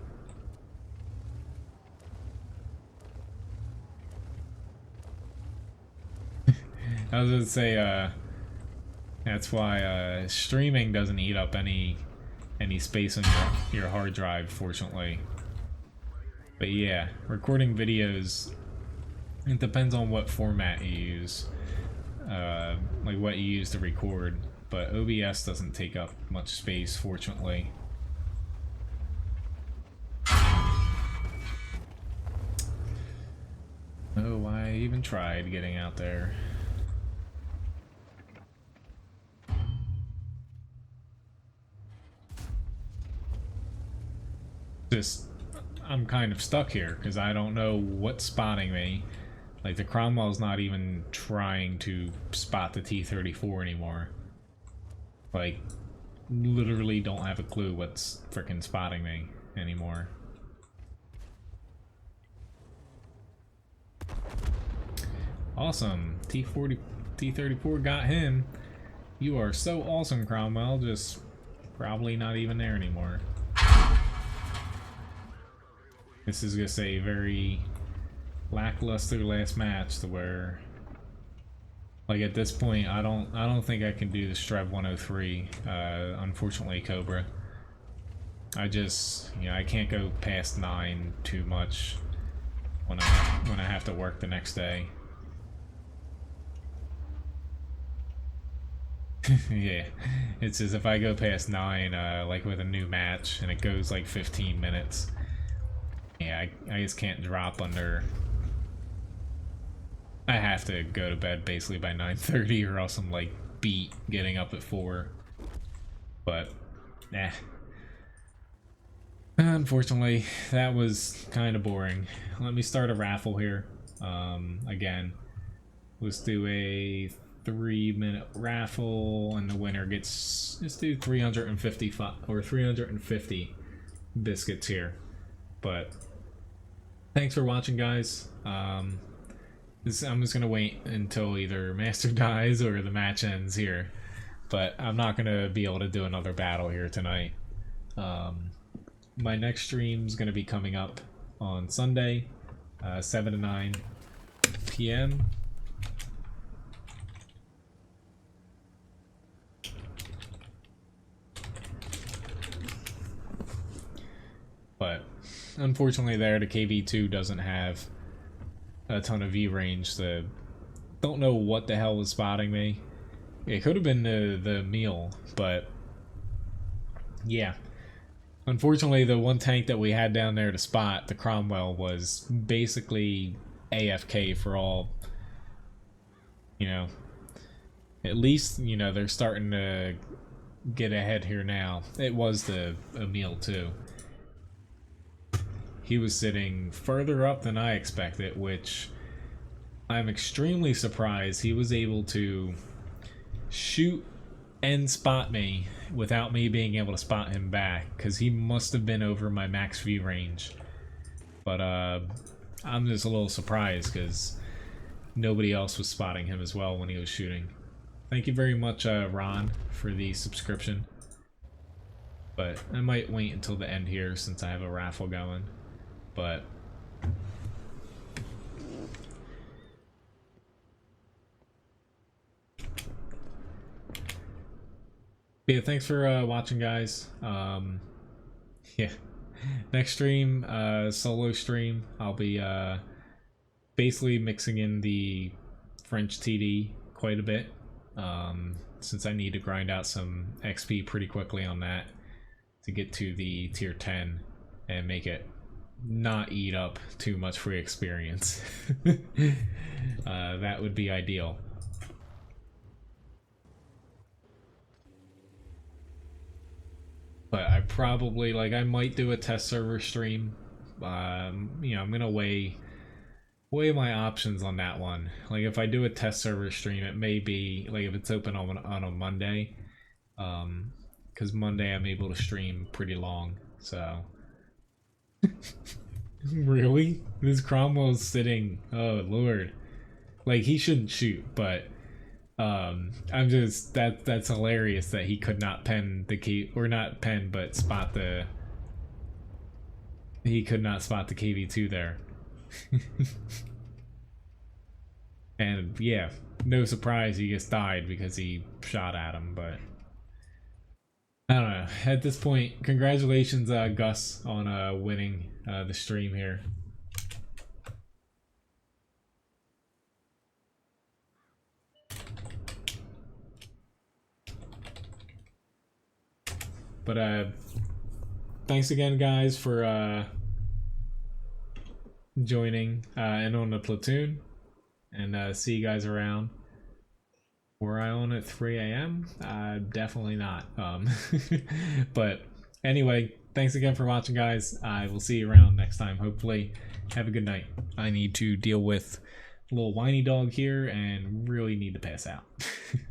I was gonna say, that's why streaming doesn't eat up any space on your hard drive, fortunately. But yeah, recording videos, it depends on what format you use, like what you use to record. But OBS doesn't take up much space, fortunately. Oh, I even tried getting out there. Just, I'm kind of stuck here because I don't know what's spotting me. Like, the Cromwell's not even trying to spot the T-34 anymore. Like, literally don't have a clue what's frickin' spotting me anymore. Awesome. T-34 got him. You are so awesome, Cromwell. Just probably not even there anymore. This is just a very lackluster last match to where, like, at this point I don't think I can do the Strev 103, unfortunately, Cobra. I just, you know, I can't go past 9 too much when I have to work the next day. Yeah, it's as if I go past 9, like with a new match, and it goes like 15 minutes. Yeah, I just can't drop under. I have to go to bed basically by 9:30, or else I'm like beat getting up at 4. But, nah. Unfortunately, that was kind of boring. Let me start a raffle here. Again, let's do a 3-minute raffle, and the winner gets, let's do 355 or 350 biscuits here. But thanks for watching, guys. I'm just gonna wait until either Master dies or the match ends here, but I'm not gonna be able to do another battle here tonight. My next stream's gonna be coming up on Sunday, 7 to 9 p.m. But unfortunately there, the KV2 doesn't have a ton of view range, so don't know what the hell was spotting me. It could have been the meal, but yeah. Unfortunately, the one tank that we had down there to spot, the Cromwell, was basically AFK for all, you know, at least, you know, they're starting to get ahead here now. It was the Emil too. He was sitting further up than I expected, which I'm extremely surprised he was able to shoot and spot me without me being able to spot him back, because he must have been over my max view range. But I'm just a little surprised because nobody else was spotting him as well when he was shooting. Thank you very much, Ron, for the subscription. But I might wait until the end here since I have a raffle going. But yeah, thanks for watching, guys. Yeah, next stream, solo stream, I'll be basically mixing in the French TD quite a bit, since I need to grind out some XP pretty quickly on that to get to the tier 10 and make it not eat up too much free experience. That would be ideal. But I probably, like, I might do a test server stream. You know, I'm gonna weigh my options on that one. Like, if I do a test server stream, it may be like if it's open on a Monday, because Monday I'm able to stream pretty long. So really, this Cromwell's sitting. Oh Lord, like he shouldn't shoot, but I'm just that's hilarious that he could not pen the key, or not pen, but spot the. He could not spot the KV2 there. And yeah, no surprise he just died because he shot at him, but I don't know. At this point, congratulations, Gus, on winning the stream here. But thanks again, guys, for joining and on the platoon, and see you guys around. Were I on at 3 a.m.? Definitely not. But anyway, thanks again for watching, guys. I will see you around next time. Hopefully, have a good night. I need to deal with a little whiny dog here and really need to pass out.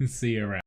See you around.